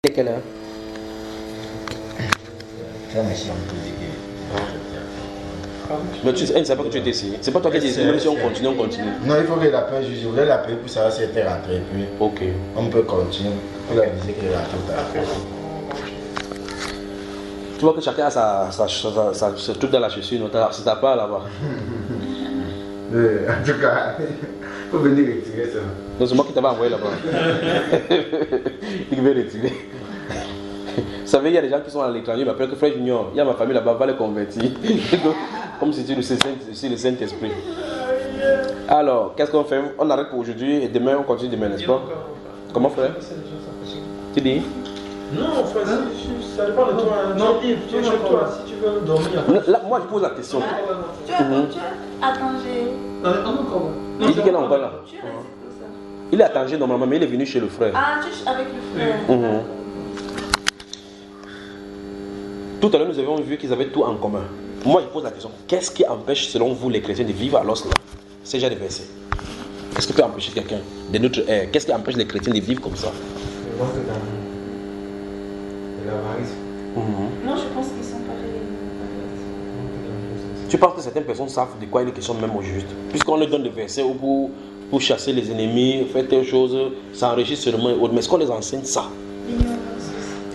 C'est quelle heure? Mais tu sais, elle ne sait pas que tu étais ici. C'est pas toi qui dis, même si on continue, on continue. Non, il faut que la paix, je voulais l'appeler pour savoir si elle était rentrée. Puis ok. On peut continuer. Pour la visite qu'elle est rentrée. Tu vois que chacun a sa truc dans la chaussure, non? C'est ta part là-bas. En tout cas, il faut venir retirer ça. Non, c'est moi qui t'avais envoyé là-bas. Il veut retirer. Vous savez, il y a des gens qui sont à l'étranger, ils m'appellent que Frère Junior, il y a ma famille là-bas, va les convertir. Comme si c'est le Saint-Esprit. Alors, qu'est-ce qu'on fait? On arrête pour aujourd'hui et demain on continue demain, n'est-ce pas? Comment frère? Tu dis? Non, frère, ça dépend de toi. Non, tu es chez toi, si tu veux dormir. Là, moi je pose la question. Tu es à Tanger. Il dit qu'il est encore là. Il est à Tanger normalement, mais il est venu chez le frère. Ah, tu es avec le frère. Tout à l'heure, nous avions vu qu'ils avaient tout en commun. Moi, je pose la question, qu'est-ce qui empêche, selon vous, les chrétiens de vivre à l'os là? C'est déjà des versets. Qu'est-ce qui peut empêcher quelqu'un de notre ère? Qu'est-ce qui empêche les chrétiens de vivre comme ça? Le manque d'amour. Et l'avarice. Non, je pense qu'ils sont pareils. Tu penses que certaines personnes savent de quoi il est question même au juste? Puisqu'on leur donne des versets pour chasser les ennemis, faire telle chose, s'enrichir seulement et autres. Mais est-ce qu'on les enseigne ça?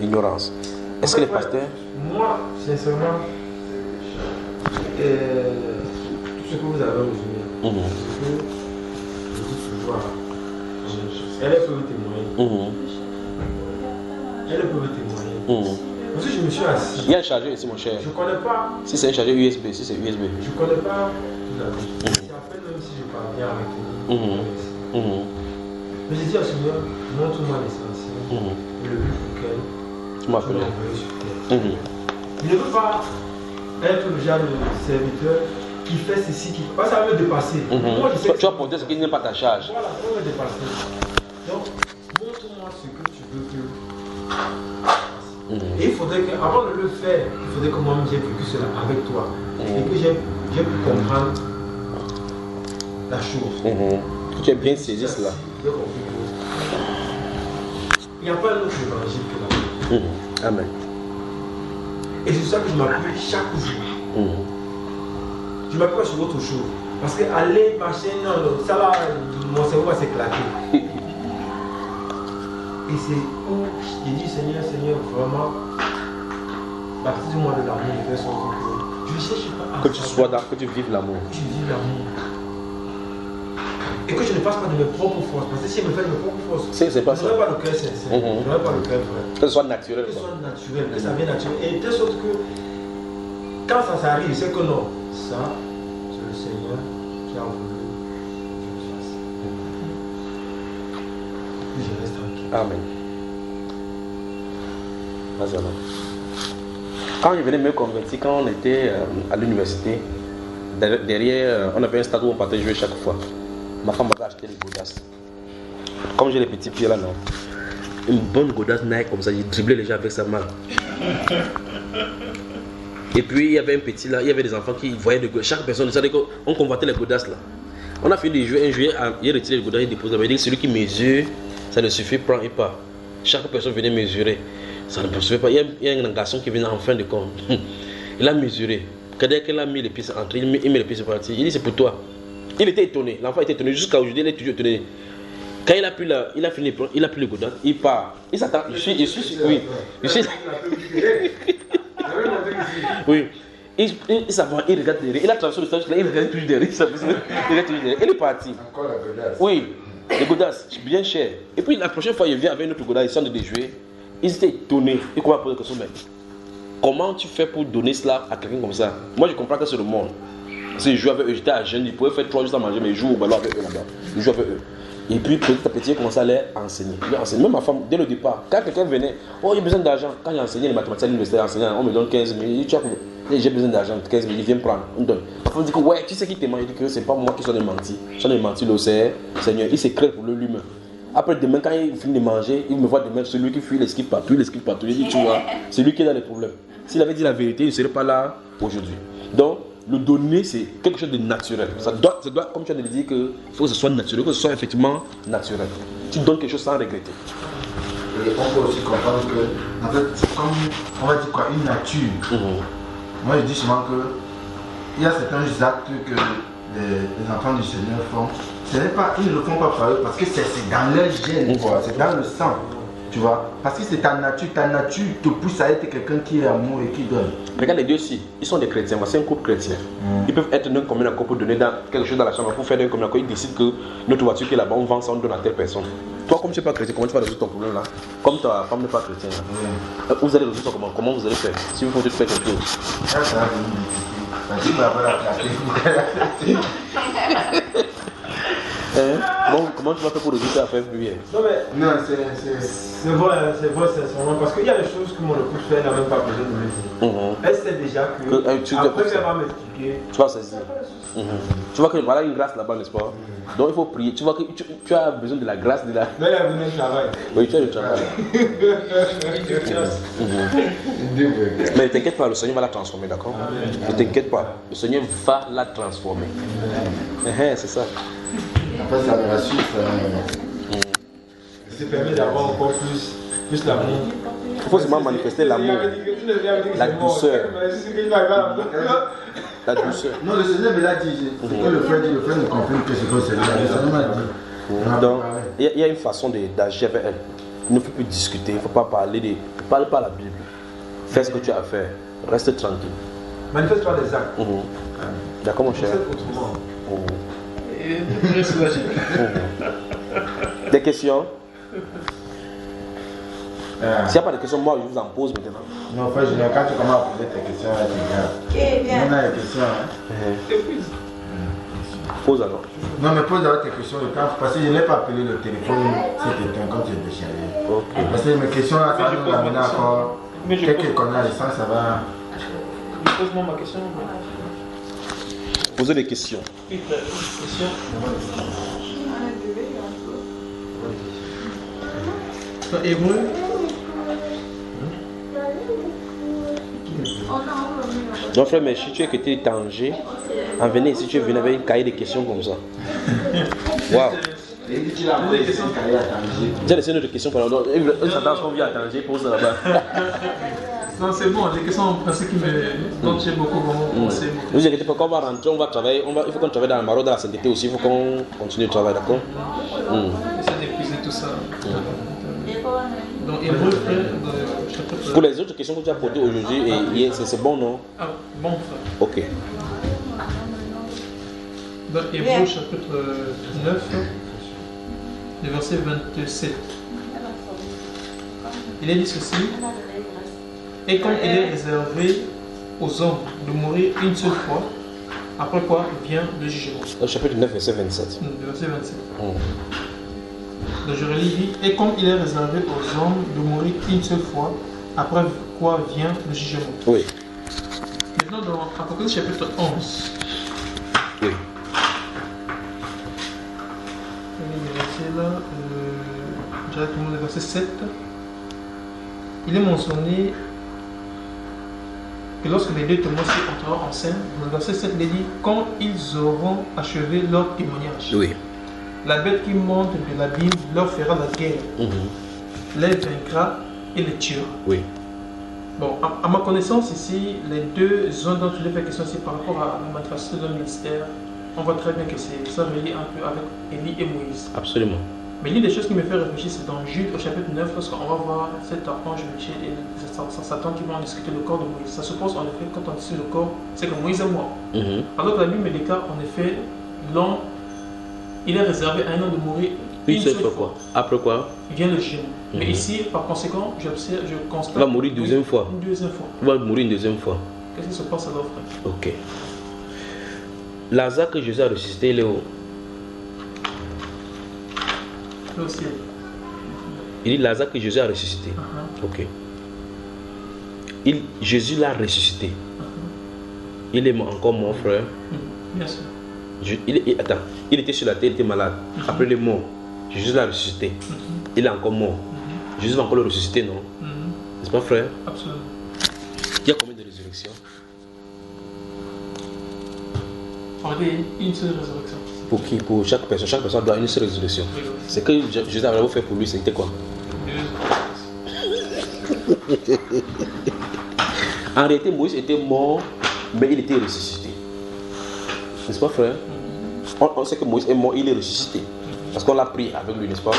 L'ignorance. Est-ce que les pasteurs... Moi, sincèrement, tout ce que vous avez résumé, je dis toujours, elle peut témoigner. Elle peut témoigner. Parce que je me suis assis. Il y a un chargeur ici, mon cher. Je ne connais pas. Si c'est un chargeur USB, si c'est USB. Je ne connais pas tout la vie. C'est après, même si je parviens avec lui. Mais je dis à Seigneur, montre-moi l'essentiel. Le but pour lequel tu m'as appelé. Il ne veut pas être le genre de serviteur qui fait ceci, qui fait. Ça va me dépasser. Moi, je sais tu vas porter ce qui n'est pas ta charge. Voilà, ça va me dépasser. Donc, montre-moi ce que tu veux que. Et il faudrait que, avant de le faire, il faudrait que moi-même j'ai vécu cela avec toi. Et que j'ai pu comprendre la chose. Que tu aies bien saisi cela. Il n'y a pas un autre évangile que la Amen. Et c'est ça que je m'appuie chaque jour. Je m'appuie sur autre chose. Parce que aller marcher, non, ça là, mon cerveau va s'éclater. Et c'est où je dis Seigneur, vraiment, à partir du mois de l'amour, je vais sortir que je ne cherche pas à. Que tu sois là, que tu vives l'amour. Que je vive l'amour. Et que je ne passe pas de mes propres forces. Parce que si je me fais de mes propres forces, c'est pas je n'aurai pas le cœur sincère. Je n'aurai pas le cœur vrai. Que ce soit naturel. Que ce soit naturel, que ça vienne naturel. Et de telle sorte que quand ça arrive, je sais que non, ça, c'est le Seigneur qui a voulu que je le fasse. Puis je reste tranquille. Amen. Quand je venais me convertir, quand on était à l'université, derrière, on avait un stade où on partait jouer chaque fois. Ma femme m'avait acheté les godasses. Comme j'ai les petits pieds là, non. Une bonne godasse Nike comme ça, j'ai driblé les gens avec sa main. Et puis il y avait un petit là, il y avait des enfants qui voyaient de godasses. Chaque personne, on convoitait les godasses là. On a fini de jouer, un joueur, il a retiré les godasses et déposé. Il dit que celui qui mesure, ça ne suffit, prend et pas. Chaque personne venait mesurer. Ça ne suffit pas. Il y a un garçon qui venait en fin de compte. Il a mesuré. Quand il a mis les pièces entre, il met les pièces parties. Il dit c'est pour toi. Il était étonné, l'enfant était étonné, jusqu'à aujourd'hui il est toujours étonné. Quand il a pris le godin, il part. Il s'attend, oui. Il s'avance, il regarde derrière, il a traversé le stage, il regarde toujours derrière, il est parti. Encore la godasse. Oui, les godasses, bien cher. Et puis la prochaine fois il vient avec notre godasse, il sent de jouer. Ils étaient étonnés. Et comment poser la question, mais comment tu fais pour donner cela à quelqu'un comme ça? Moi je comprends que c'est le monde. Parce que je jouais avec eux, j'étais à jeune, ils pouvaient faire 3 jours sans manger, mais ils jouent au ballon avec eux là-bas. Ils jouent avec eux. Et puis petit à petit, j'ai commencé à les enseigner. Même ma femme, dès le départ, quand quelqu'un venait, oh, il y a besoin d'argent. Quand j'ai enseigné les mathématiques à l'université, on me donne 15 000. Il dit, j'ai besoin d'argent, 15 000, il vient me prendre. On me donne. Il dit que, ouais, tu sais qui te ment? Il dit que c'est pas moi qui suis menti. Je suis menti, le Seigneur. Il s'écrète pour lui-même. Après, demain, quand il finit de manger, il me voit demain, celui qui fuit, il esquive partout. Il dit, tu vois, c'est lui qui est dans les problèmes. S'il avait dit la vérité, il ne serait pas là aujourd'hui. Donc, le donner, c'est quelque chose de naturel. Ça doit, comme tu as dit, qu'il faut que ce soit naturel, que ce soit effectivement naturel. Tu donnes quelque chose sans regretter. Et on peut aussi comprendre que, en fait, c'est comme, on va dire quoi, une nature. Moi, je dis souvent que il y a certains actes que les enfants du Seigneur font. Ce n'est pas, ils ne le font pas par eux parce que c'est dans leur gène, quoi. C'est dans le sang. Tu vois, parce que c'est ta nature te pousse à être quelqu'un qui est amour et qui donne. Regarde les deux aussi, ils sont des chrétiens, c'est un couple chrétien. Ils peuvent être d'un commun accord pour donner quelque chose dans la chambre, pour faire d'un commun accord, ils décident que notre voiture qui est là-bas, on vend ça, on donne à telle personne. Toi, comme tu n'es pas chrétien, comment tu vas résoudre ton problème là? Comme ta femme n'est pas chrétienne, vous allez résoudre comment? Comment vous allez faire? Si vous comptez faire quelque chose. Ça va devenir difficile. Vas-y, va la clarté. Bon, comment tu vas faire pour résoudre l'affaire fluide? Non, mais c'est vrai, sincèrement, parce qu'il y a des choses que mon épouse fait, elle n'a même pas besoin de me dire. Elle sait déjà que après elle va m'expliquer. Tu vas saisir. Tu vois que voilà une grâce là-bas, n'est-ce pas? Donc il faut prier. Tu vois que tu as besoin de la grâce de la. Mais elle a besoin de travail. Oui, tu as le travail. Mais ne t'inquiète pas, le Seigneur va la transformer, d'accord? Ne t'inquiète pas, le Seigneur va la transformer. C'est ça. Après, ça me rassure. Ça permet d'avoir encore plus l'amour. Il faut seulement manifester l'amour, la douceur. La douceur. Non, le Seigneur me l'a dit. Ce que le frère dit, le frère ne comprend que ce que le Seigneur a dit. Le Seigneur m'a dit. Donc, il y a une façon d'agir avec elle. Il ne faut plus discuter, il ne faut pas parler de. Ne parle pas la Bible. Fais ce que tu as à faire. Reste tranquille. Manifeste-toi des actes. D'accord, mon cher. Des questions? S'il n'y a pas de questions, moi je vous en pose maintenant. Non, frère, quand tu commences à poser tes questions, là, tu regardes. On a des questions. Pose alors. Non, mais pose d'abord tes questions. Parce que je n'ai pas appelé le téléphone si tu étais quand tu es déchargé. Parce que mes questions, là, ça va nous amener encore quelques connaissances, ça va. Pose-moi ma question. Posez des questions. Hébreu. Donc frère, mais si tu es que tu es Tanger, en venez ici, tu es venu avec une cahier de questions comme ça. Waouh. J'ai laissé une autre question pendant longtemps. Eux s'attendent à ce qu'on vient à Tanger, pose là-bas. Non, c'est bon, les questions en principe qui dont j'ai beaucoup pensé. Ne vous inquiétez pas, quand on va rentrer, on va travailler. Il faut qu'on travaille dans le Maroc, dans la sainteté aussi. Il faut qu'on continue le travail, d'accord? J'essaie d'épuiser tout ça. Donc, Hébreu, chapitre. Pour les autres questions que tu as posées aujourd'hui et hier, c'est bon, non? Ah, bon, frère. Ok. Dans Hébreu, chapitre 9, le verset 27. Il est dit ceci. Et comme il est réservé aux hommes de mourir une seule fois, après quoi vient le jugement. Au chapitre 9, verset 27. Le verset 27. Donc je relis, dit, et comme il est réservé aux hommes de mourir une seule fois, après quoi vient le jugement. Oui. Maintenant dans Apocalypse chapitre 11. Oui. Le verset là, directement le verset 7. Il est mentionné que lorsque les deux témoins entreront en scène, dans le verset 7, il est dit, quand ils auront achevé leur témoignage, Oui. la bête qui monte de l'abîme leur fera la guerre, les vaincra et les tuera. Oui. Bon, à ma connaissance ici, les deux zones dont tu fais question ici par rapport à la manifestation de leur ministère, on voit très bien que ça relie un peu avec Élie et Moïse. Absolument. Mais l'une des choses qui me fait réfléchir, c'est dans Jude au chapitre 9, lorsqu'on va voir cet archange Michel et Satan qui vont discuter le corps de Moïse. Ça suppose en effet, quand on discute le corps, c'est que Moïse est mort. Alors que la Bible me déclare en effet, l'homme, il est réservé à un homme de mourir une seule fois. Après quoi? Il vient le jugement. Mais ici, par conséquent, j'observe, je constate. Il va mourir une deuxième fois. Une deuxième fois. Il va mourir une deuxième fois. Qu'est-ce qui se passe alors, frère? Ok. Lazare que Jésus a ressuscité, il est où? Le ciel. Il dit Lazare que Jésus a ressuscité. Ok. Jésus l'a ressuscité. Il est encore mort, frère. Bien sûr. Attends, il était sur la terre, il était malade. Après il est mort. Jésus l'a ressuscité. Il est encore mort. Jésus va encore le ressusciter, non? N'est-ce pas, frère? Absolument. Il y a combien de résurrections? Une seule résurrection. Pour qui? Pour chaque personne. Chaque personne doit une seule résurrection. C'est que Jésus avait fait pour lui, c'était quoi? 2. En réalité, Moïse était mort, mais il était ressuscité. N'est-ce pas, frère? On sait que Moïse est mort, il est ressuscité. Parce qu'on l'a pris avec lui, n'est-ce pas?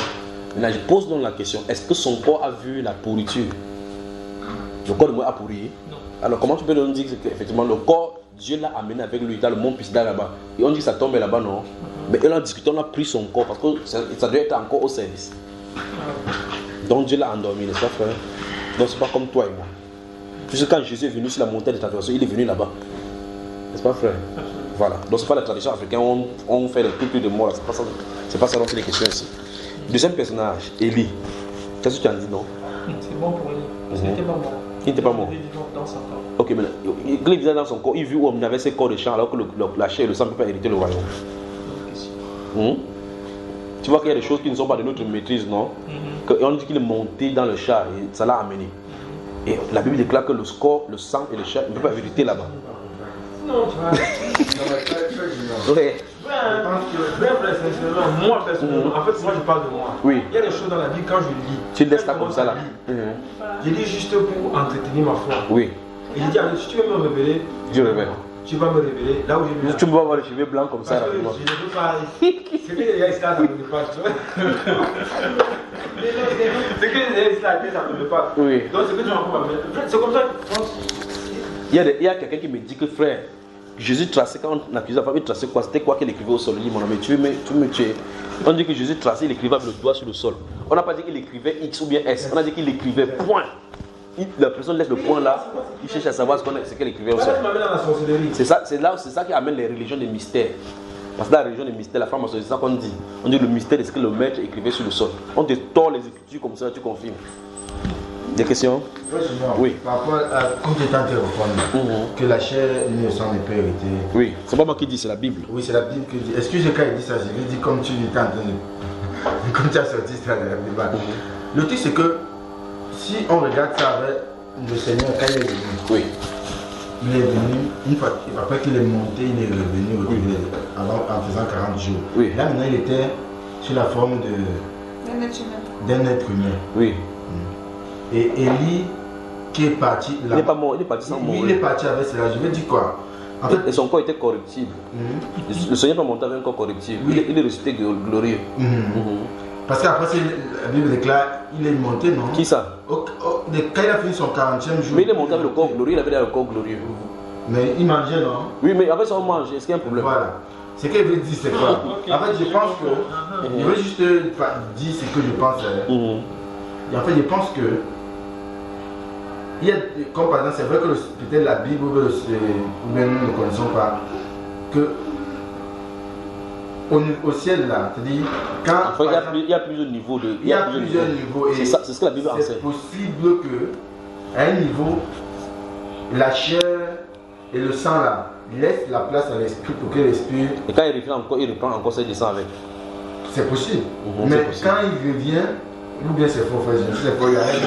Maintenant, je pose donc la question, est-ce que son corps a vu la pourriture? Le corps de Moïse a pourri? Non. Alors, comment tu peux nous dire qu'effectivement, le corps, Dieu l'a amené avec lui dans le mont Pisgah là-bas? Et on dit que ça tombe là-bas, non? Mais on a discuté, on a pris son corps parce que ça doit être encore au service. Donc Dieu l'a endormi, n'est-ce pas, frère? Donc c'est pas comme toi et moi. Puisque quand Jésus est venu sur la montagne de transfiguration, il est venu là-bas. N'est-ce pas, frère? Voilà. Donc c'est pas la tradition africaine, on fait les cultes de mort. C'est pas ça dont il est question ici. Deuxième personnage, Élie. Qu'est-ce que tu en dis, non? C'est bon pour lui. Parce qu'il n'était pas mort. Il n'était pas mort. Il était vivant dans son corps. Ok, mais quand il vivait dans son corps, il vit où on avait ses corps de champ alors que la chair et le sang ne peuvent pas hériter le royaume. Tu vois qu'il y a des choses qui ne sont pas de notre maîtrise, non? On dit qu'il est monté dans le char et ça l'a amené. Et la Bible déclare que le corps, le sang et le char ne peuvent pas hériter là-bas. Non, tu vois. Ouais. Moi personnellement, en fait, moi je parle de moi. Oui. Il y a des choses dans la vie quand je lis. Tu laisses ça comme ça là. Je lis juste pour entretenir ma foi. Oui. Et je dis, si tu veux me révéler, Dieu révèle. tu vas me révéler là où j'ai besoin. Tu me vois avoir les cheveux blancs comme ça. Parce que je ne peux pas. Ce que les gars ici là, ça ne me dépasse. Ce que les gars ici là, ça ne me dépasse. Oui. Donc c'est que tu m'as compris. C'est comme ça que je pense. Il y a quelqu'un qui me dit que frère, Jésus traçait, quand on accusait la femme, il traçait quoi? C'était quoi qu'il écrivait au sol? Il dit, mon ami, tu me tues. On dit que Jésus traçait, il écrivait avec le doigt sur le sol. On n'a pas dit qu'il écrivait X ou bien S, on a dit qu'il écrivait point. La personne laisse le point là, il cherche à savoir ce qu'elle écrivait au sol. C'est ça qui amène les religions des mystères. Parce que la religion des mystères, la femme, c'est ça qu'on dit. On dit le mystère de ce que le maître écrivait sur le sol. On te tord les écritures comme ça, tu confirmes. Des questions? Oui. Par rapport à quand tu es en train de répondre, que la chair et le sang ne peut hériter. Oui, c'est pas moi qui dis, c'est la Bible. Oui, c'est la Bible qui dit. Est-ce que quand il dit ça, je lui dis comme tu étais en train de. Comme tu as sorti ça de la Bible. Le truc, c'est que si on regarde ça avec le Seigneur, quand il est venu, oui. Il est venu, une fois, après qu'il est monté, il est revenu en faisant 40 jours. Oui. Là, maintenant, il était sur la forme d'un être humain. Oui. Et Élie, qui est parti là. Il n'est pas mort, il est parti sans mourir. Il est parti avec cela. Je veux dire quoi? En fait, et son corps était corruptible. Le Seigneur n'est pas monté avec un corps corruptible. Oui. Il est ressuscité glorieux. Parce qu'après, la Bible déclare, il est monté, non? Qui ça? Quand il a fini son 40e jour. Mais il est monté avec le corps glorieux, il avait le corps glorieux. Mais il mangeait, non? Oui, mais avec ça on mange, est-ce qu'il y a un problème? Voilà. Ce qu'il veut dire, c'est quoi? En fait, je pense que. Je veux juste dire ce que je pense. Et en fait, je pense que. Il y a, comme par exemple, c'est vrai que peut-être la Bible ou même nous ne connaissons pas, que au ciel là, c'est-à-dire quand enfin, il y a plusieurs niveaux de. Il y a plusieurs niveaux. C'est ça, c'est ce que la Bible enseigne. C'est possible que, à un niveau, la chair et le sang là laissent la place à l'esprit pour que l'esprit. Et quand il reprend encore ses descends avec. C'est possible. Mais possible. Quand il revient, ou bien c'est faux, frère, je sais pas, il y a rien.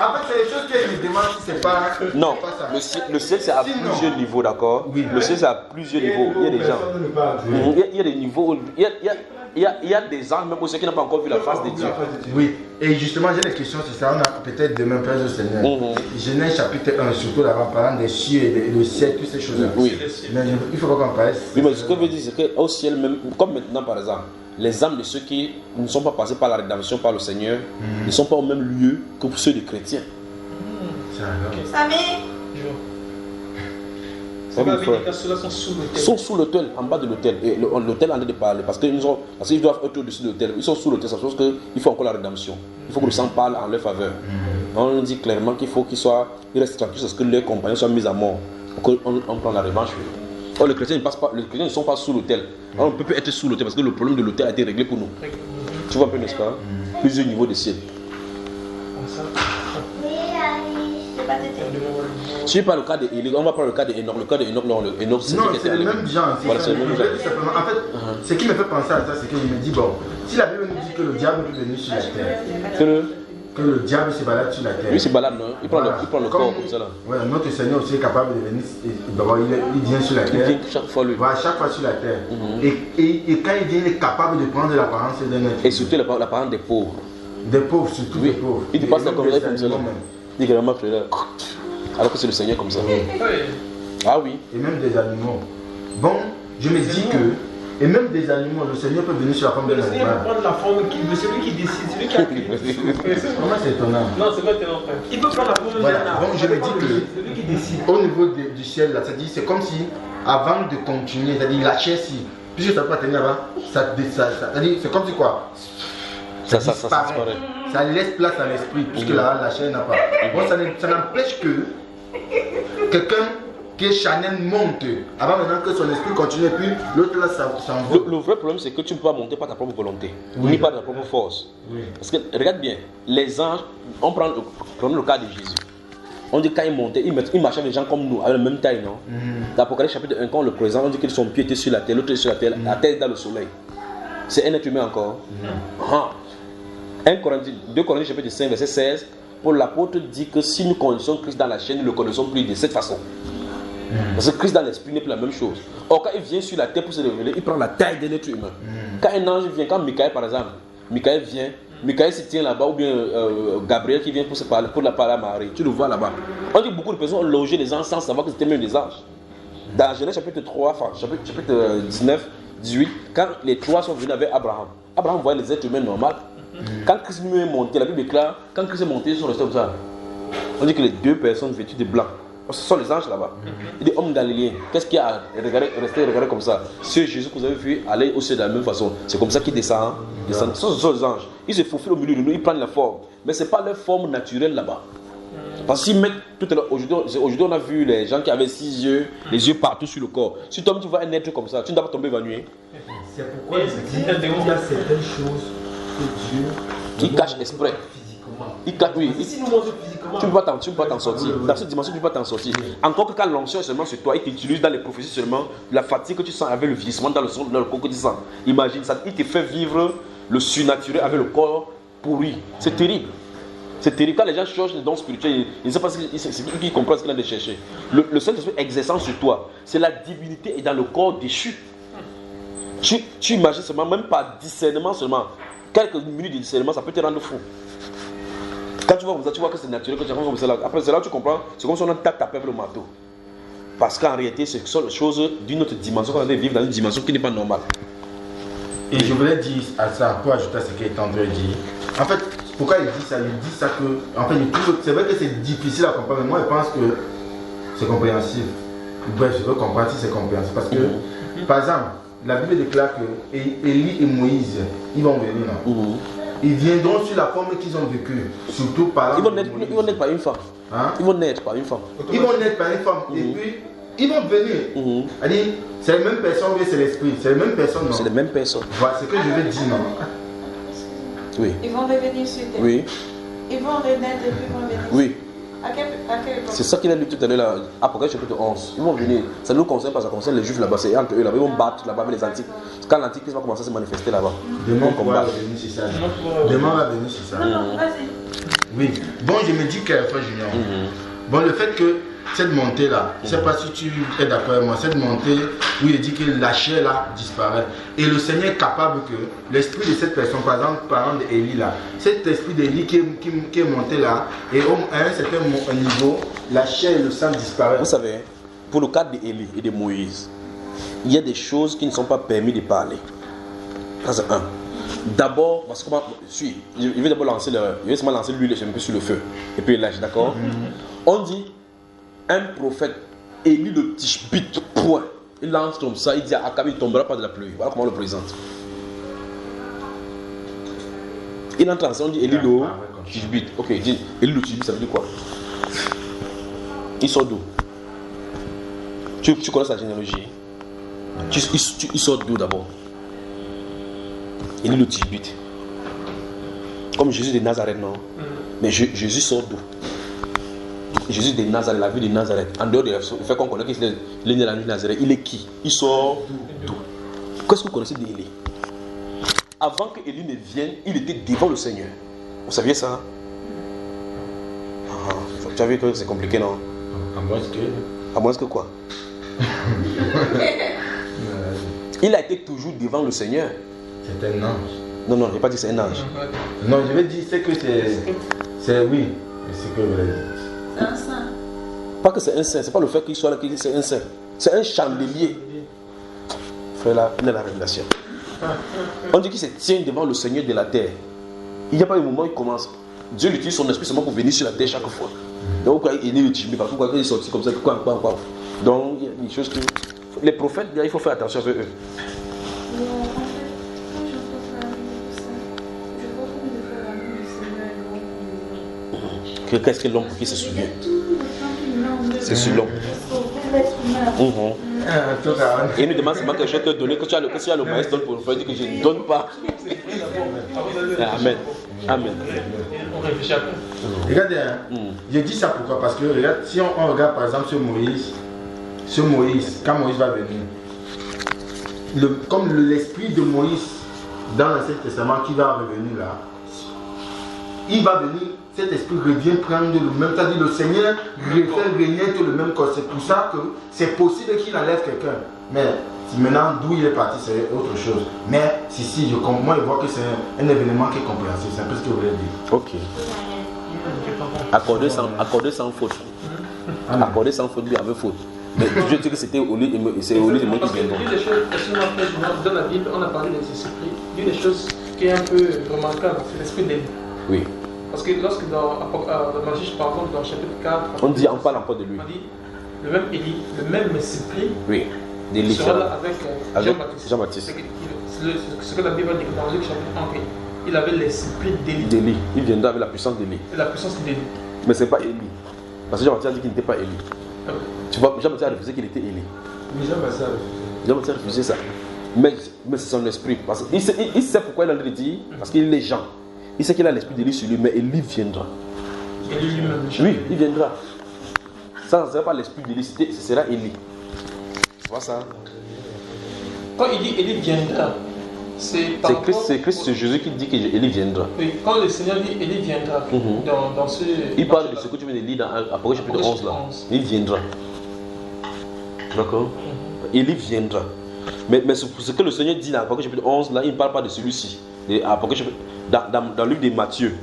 En fait, c'est les choses qu'il me demande si c'est pas. Non, pas ça. Le ciel c'est à plusieurs niveaux, d'accord? Oui. Le ciel c'est à plusieurs niveaux. Il y a des gens. Il y a des niveaux. Il y a des anges, même pour ceux qui n'ont pas encore vu la face de Dieu. Oui, et justement, j'ai des questions sur ça. On a peut-être demain, Père du Seigneur. Genèse chapitre 1, surtout là, en parlant des cieux et le ciel, toutes ces choses-là. Oui. Mais il faut pas qu'on parle. Oui, mais ce que je veux dire, c'est qu'au ciel, même, comme maintenant par exemple, les âmes de ceux qui ne sont pas passés par la rédemption par le Seigneur ne sont pas au même lieu que ceux des chrétiens. Samy. Ceux-là sont sous l'autel. Ils sont sous l'autel, en bas de l'autel. Et l'autel en est de parler parce qu'ils doivent être au-dessus de l'autel. Ils sont sous l'autel, ça veut dire qu'il faut encore la rédemption. Il faut que le sang parle en leur faveur. On dit clairement qu'il faut qu'ils restent tranquilles parce que leurs compagnons soient mis à mort. Pour qu'on prenne la revanche. Or, les chrétiens ne sont pas sous l'autel. On ne peut pas être sous l'autel parce que le problème de l'autel a été réglé pour nous. Tu vois un peu, n'est-ce pas? Plusieurs niveaux de ciel. Si je parle le cas d'Élie, on va prendre le cas d'Enoch. Le cas d'Enoch, non, Enoch, c'est le même genre. Voilà, c'est le même genre. En fait, ce qui me fait penser à ça, c'est qu'il me dit, bon, si la Bible nous dit que le diable peut venir sur la terre, que le diable se balade sur la terre. Oui, il se balade, non? Il prend le corps comme ça là. Ouais, notre Seigneur aussi est capable de venir, il vient sur la terre. Il vient chaque fois lui. Voilà, chaque fois sur la terre. Et quand il vient, il est capable de prendre l'apparence d'un être. Et surtout l'apparence des pauvres. Des pauvres, surtout Oui. des pauvres. Il te passe la même conversation des comme ça. animaux même. Il est vraiment frère. Alors que c'est le Seigneur comme ça. Ah oui. Et même des animaux. Bon, je me dis que, et même des animaux, le Seigneur peut venir sur la forme d'un Le Seigneur peut animal. prendre la forme de celui qui décide, celui qui a créé. Comment c'est étonnant? Non, c'est pas tellement frère. Il peut prendre la forme Voilà. d'un arbre. Donc je me dis que Celui qui décide. au niveau du ciel, là, c'est-à-dire c'est comme si avant de continuer, c'est-à-dire la chair, si, puisque ça peut atteindre là-bas, c'est-à-dire c'est comme si quoi, Ça disparaît. disparaît. Ça laisse place à l'esprit, puisque là, la chair n'a pas. Bon, ça n'empêche que quelqu'un qui est charnel monte, avant maintenant que son esprit continue, et puis l'autre là, ça s'envole. Le vrai problème, c'est que tu ne peux pas monter par ta propre volonté, Oui. ni par ta propre force. Oui. Parce que, regarde bien, les anges, prenons le cas de Jésus. On dit quand il montait, il marchait avec des gens comme nous, avec la même taille, non? L'Apocalypse chapitre 1, quand on le présente, on dit que son pied était sur la terre, l'autre était sur la terre, la terre est dans le soleil. C'est un être humain encore. 2 Corinthiens chapitre 5, verset 16, pour l'apôtre dit que si nous connaissons Christ dans la chair, nous ne le connaissons plus de cette façon. Parce que Christ dans l'esprit n'est plus la même chose. Or, quand il vient sur la terre pour se révéler, il prend la taille d'un être humain. Quand un ange vient, quand Michael par exemple, Michael vient, Michael se tient là-bas, ou bien Gabriel qui vient pour la parler à Marie, tu le vois là-bas. On dit que beaucoup de personnes ont logé les anges sans savoir que c'était même des anges. Dans Genèse chapitre 3, enfin chapitre 19, 18, quand les trois sont venus avec Abraham, Abraham voyait les êtres humains normaux. Quand Christ lui est monté, la Bible déclare, quand Christ est monté, ils sont restés comme ça. On dit que les 2 personnes vêtues de blanc, ce sont les anges là-bas. Il dit, homme galiléen, qu'est-ce qu'il y a resté regarder comme ça? Ce Jésus que vous avez vu aller au ciel de la même façon. C'est comme ça qu'il descend. Ce sont les anges. Ils se faufilent au milieu de nous, ils prennent la forme. Mais ce n'est pas leur forme naturelle là-bas. Parce qu'ils mettent tout à l'heure, aujourd'hui on a vu les gens qui avaient 6 yeux, les yeux partout sur le corps. Si toi tu vois un être comme ça, tu ne dois pas tomber évanoui. C'est pourquoi je dis qu'il y a certaines choses que Dieu Il cache exprès. Il cache, oui. Si nous montrons physiquement. Tu ne peux pas t'en sortir. Dans cette dimension, tu ne peux pas t'en sortir. Encore que quand l'onction est seulement sur toi, il t'utilise dans les prophéties seulement, la fatigue que tu sens avec le vieillissement dans le corps que tu sens. Imagine ça, il te fait vivre le surnaturel avec le corps pourri. C'est terrible. C'est terrible. Quand les gens cherchent les dons spirituels, ils ne savent pas ce qu'ils comprennent ce qu'ils ont de chercher. Le Saint-Esprit exerçant sur toi, c'est la divinité est dans le corps déchu. Tu imagines seulement, même par discernement seulement, quelques minutes de discernement, ça peut te rendre fou. Quand tu vois comme ça, tu vois que c'est naturel, que tu vois comme ça. Après, c'est là que tu comprends, c'est comme si on tape avec le marteau. Parce qu'en réalité, ce sont des choses d'une autre dimension, qu'on a vivre dans une dimension qui n'est pas normale. Et je voulais dire à ça, pour ajouter à ce qu'André dit. En fait, pourquoi il dit ça? Il dit ça que, en fait, c'est vrai que c'est difficile à comprendre, mais moi je pense que c'est compréhensible. Bref, je veux comprendre si c'est compréhensible. Parce que, par exemple, la Bible déclare que Élie et Moïse, ils vont venir là. Ils viendront sur la forme qu'ils ont vécue, surtout par Ils vont naître par une femme. Hein? Ils vont naître par une femme. Ils vont naître par une femme. Et puis, ils vont venir. C'est-à-dire, c'est les mêmes personnes, mais c'est l'esprit. C'est les mêmes personnes, non? C'est les mêmes personnes. Voilà, c'est ce que je veux dire, non? Oui. Ils vont revenir sur terre. Oui. Ils vont renaître et puis vont revenir. Oui. À quelle époque? C'est ça qu'il a lu tout à l'heure là. Apocalypse chapitre 11. Ils vont venir. Ça ne nous concerne pas, ça concerne les juifs là-bas. C'est entre eux là-bas. Ils vont battre là-bas avec les antiques. Quand l'antichrist va commencer à se manifester là-bas. Demain, on combat. va venir sur ça. Demain, on va venir sur ça. Non, vas-y. Oui. Bon, je me dis que, toi, Junior, bon, le fait que cette montée-là, je ne sais pas si tu es d'accord avec moi, cette montée où il dit que la chair là disparaît. Et le Seigneur est capable que l'esprit de cette personne, par exemple, parlant d'Élie là, cet esprit d'Élie qui est monté là, et à un certain niveau, la chair et le sang disparaissent. Vous savez, pour le cas d'Élie et de Moïse, il y a des choses qui ne sont pas permis de parler. Ça c'est un. D'abord, parce que je vais d'abord lancer l'huile un peu sur le feu. Et puis là, d'accord? On dit, un prophète, Élie le tishbite, point. Il lance comme ça, il dit à Akab, il ne tombera pas de la pluie. Voilà comment on le présente. Il entre en ça, on dit Élie le tishbite. Ok, il dit Élie le tishbite, ça veut dire quoi? Il sort d'où? Tu connais sa généalogie? Il sort d'où d'abord? Élie le tishbite. Comme Jésus de Nazareth, non? Mais Jésus sort d'où? Jésus de Nazareth, la ville de Nazareth, en dehors de le fait qu'on connaît qu'il est né dans la ville de Nazareth, il est qui? Il sort d'où? Qu'est-ce que vous connaissez d'Élie? Avant que Élie ne vienne, il était devant le Seigneur. Vous saviez ça? Tu as vu que c'est compliqué, non? À moins que quoi? Il a été toujours devant le Seigneur. C'est un ange. Non, non, je n'ai pas dit que c'est un ange. Non, je vais dire, c'est que c'est oui. C'est que je voulais dire. C'est un saint. Pas que c'est un saint, c'est pas le fait qu'il soit là qu'il dit que c'est un saint. C'est un chandelier. Frère, là, il est la révélation. On dit qu'il se tient devant le Seigneur de la terre. Il n'y a pas un moment où il commence. Dieu utilise son esprit seulement pour venir sur la terre chaque fois. Donc, il est timide, pourquoi il est sorti comme ça, quoi. Donc, il y a des choses que. Les prophètes, il faut faire attention avec eux. Mais en fait, quand j'entends parler de ça, je vois comme de faire l'amour du Seigneur et l'homme. Qu'est-ce que l'homme pour qui se souvient? Tout le temps qu'il l'homme. C'est sur l'homme. Sauver l'être humain. En tout cas, Et il me demande seulement quelque chose que donner, que tu as le maïs donne pour le faire, dit que je ne donne pas. Amen. Amen. On réfléchit après. regardez, hein, je dis ça pourquoi? Parce que regarde, si on regarde par exemple sur Moïse, quand Moïse va venir, comme l'esprit de Moïse dans l'Ancien Testament qui va revenir là, il va venir, cet esprit revient prendre le même, c'est-à-dire le Seigneur refait régner tout le même corps. C'est pour ça que c'est possible qu'il enlève quelqu'un. Mais si maintenant d'où il est parti, c'est autre chose. Mais si, moi je vois que c'est un événement qui est compréhensible, c'est un peu ce que je voulais dire. Ok. Accordé sans faute. Accordé sans faute, lui avait faute. Mais Dieu dit que c'était au lit de moi qui viendront. L'une des choses, dans la Bible, on a parlé des esprits. L'une des choses qui est un peu remarquable, c'est l'esprit d'Élie. Oui. Parce que lorsque dans Matthieu, par exemple, dans le chapitre 4, On parle encore de lui. on dit le même Élie, le même esprit Oui. D'Élie. sera là avec Jean-Baptiste. Jean-Baptiste. Ce que la Bible dit dans Luc chapitre 1, il avait l'esprit d'Élie. D'Élie. Il viendra avec la puissance d'Élie. Et la puissance d'Élie. Mais ce n'est pas Élie. Parce que Jean-Baptiste a dit qu'il n'était pas Élie. Tu vois, Jean-Baptiste a refusé qu'il était Élie. Mais Jean-Baptiste. Jean-Baptiste a refusé ça. Mais c'est son esprit. Parce qu'il sait pourquoi il a le dit. Parce qu'il est Jean. Il sait qu'il a l'esprit d'Élie sur lui, mais Élie viendra. Élie lui-même. Oui, il viendra. Ça ne sera pas l'esprit d'Élie, ce sera Élie. Tu vois ça? Quand il dit Élie viendra, c'est par rapport... C'est Christ, c'est Jésus qui dit que Élie viendra. Oui, quand le Seigneur dit Élie viendra, dans ce... Il parle de ce que tu viens de lire dans Apocalypse chapitre 11 là. Il viendra. D'accord? Élie viendra. Mais ce que le Seigneur dit dans Apocalypse chapitre 11 là, il ne parle pas de celui-ci. Dans le livre de Matthieu,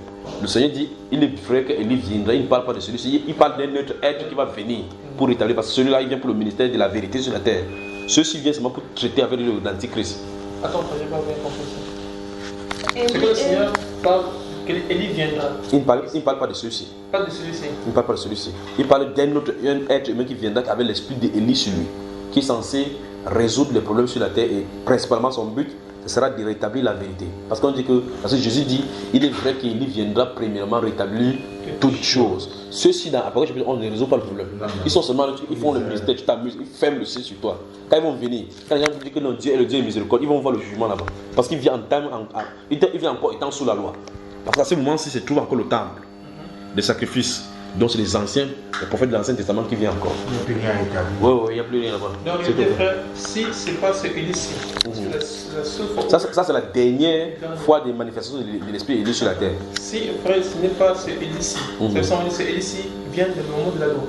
le Seigneur dit, il est vrai qu'Élie viendra, il ne parle pas de celui-ci, il parle d'un autre être qui va venir pour rétablir, parce que celui-là, il vient pour le ministère de la vérité sur la terre. Ceux-ci viennent seulement pour traiter avec l'Antichrist. Attends, je n'ai pas bien compris ça. C'est que le Seigneur parle qu'Élie viendra. Il ne parle pas de celui-ci. Pas de celui-ci. Il ne parle pas de celui-ci. Il parle d'un autre être humain qui viendra avec l'esprit d'Élie sur lui, qui est censé résoudre les problèmes sur la terre et principalement son but, ce sera de rétablir la vérité. Parce qu'on dit que, parce que Jésus dit, il est vrai qu'il viendra premièrement rétablir toutes choses. Ceux-ci dans Apocalypse, on ne résout pas le problème. Ils sont seulement, ils font le ministère, tu t'amuses, ils ferment le ciel sur toi. Quand ils vont venir, quand les gens disent que non, Dieu est le Dieu de miséricorde, ils vont voir le jugement là-bas. Parce qu'il vient encore étant sous la loi. Parce qu'à ce moment-ci, se trouve encore le temple des sacrifices. Donc c'est les anciens, les prophètes de l'Ancien Testament qui viennent encore. Il n'y a plus rien établi. Oui, il n'y a plus rien là-bas. Donc, mes frères, si ce n'est pas ce Élie-ci, la seule fois. Ça, c'est la dernière fois des manifestations de l'Esprit Élie sur la terre. Si, frère, ce n'est pas ce Élie-ci, ce Élie-ci vient du moment de la loi.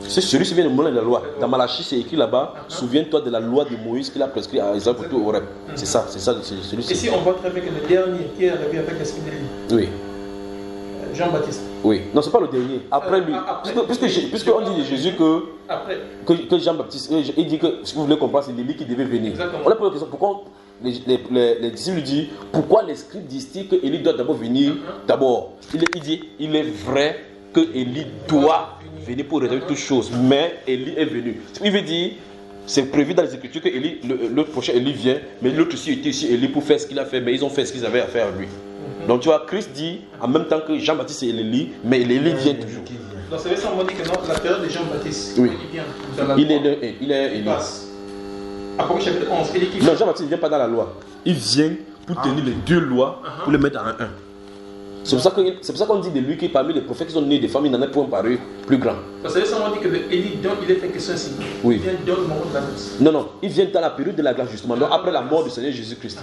C'est celui-ci vient du moment de la loi. Dans Malachie, c'est écrit là-bas, souviens-toi de la loi de Moïse qu'il a prescrit à Israël pour tout Horeb. C'est ça, c'est celui-ci. Ici, on voit très bien que le dernier qui est arrivé avec l'Esprit d'Élie. Oui. Jean-Baptiste. Oui, non, c'est pas le dernier. Après lui, puisqu'on dit de Jésus que Jean-Baptiste, il dit que, si vous voulez comprendre, c'est l'Élie qui devait venir. Exactement. On a posé la question, pourquoi les disciples disent, pourquoi les scribes disent-ils que Élie doit d'abord venir d'abord? Il dit, il est vrai que Élie doit venir pour rétablir toutes choses, mais Élie est venu. Il veut dire, c'est prévu dans les Écritures que le prochain Élie vient, mais l'autre aussi était ici Élie pour faire ce qu'il a fait, mais ils ont fait ce qu'ils avaient à faire à lui. Donc tu vois, Christ dit en même temps que Jean-Baptiste et Élie, mais Élie vient toujours. Donc c'est ça, on dit que la période de Jean-Baptiste, oui. il vient dans la il loi. est Élie. Apocalypse chapitre 11, Élie qui vient. Non, Jean-Baptiste ne vient pas dans la loi. Il vient pour tenir les deux lois, pour les mettre en un. C'est pour ça qu'on dit de lui que parmi les prophètes qui sont nés des familles, il n'en a point paru plus grand. Donc c'est ça, on dit que Élie, il est fait question ici. Oui. Il vient dans le moment de la grâce. Non, il vient dans la période de la grâce justement, donc après la mort du Seigneur Jésus-Christ.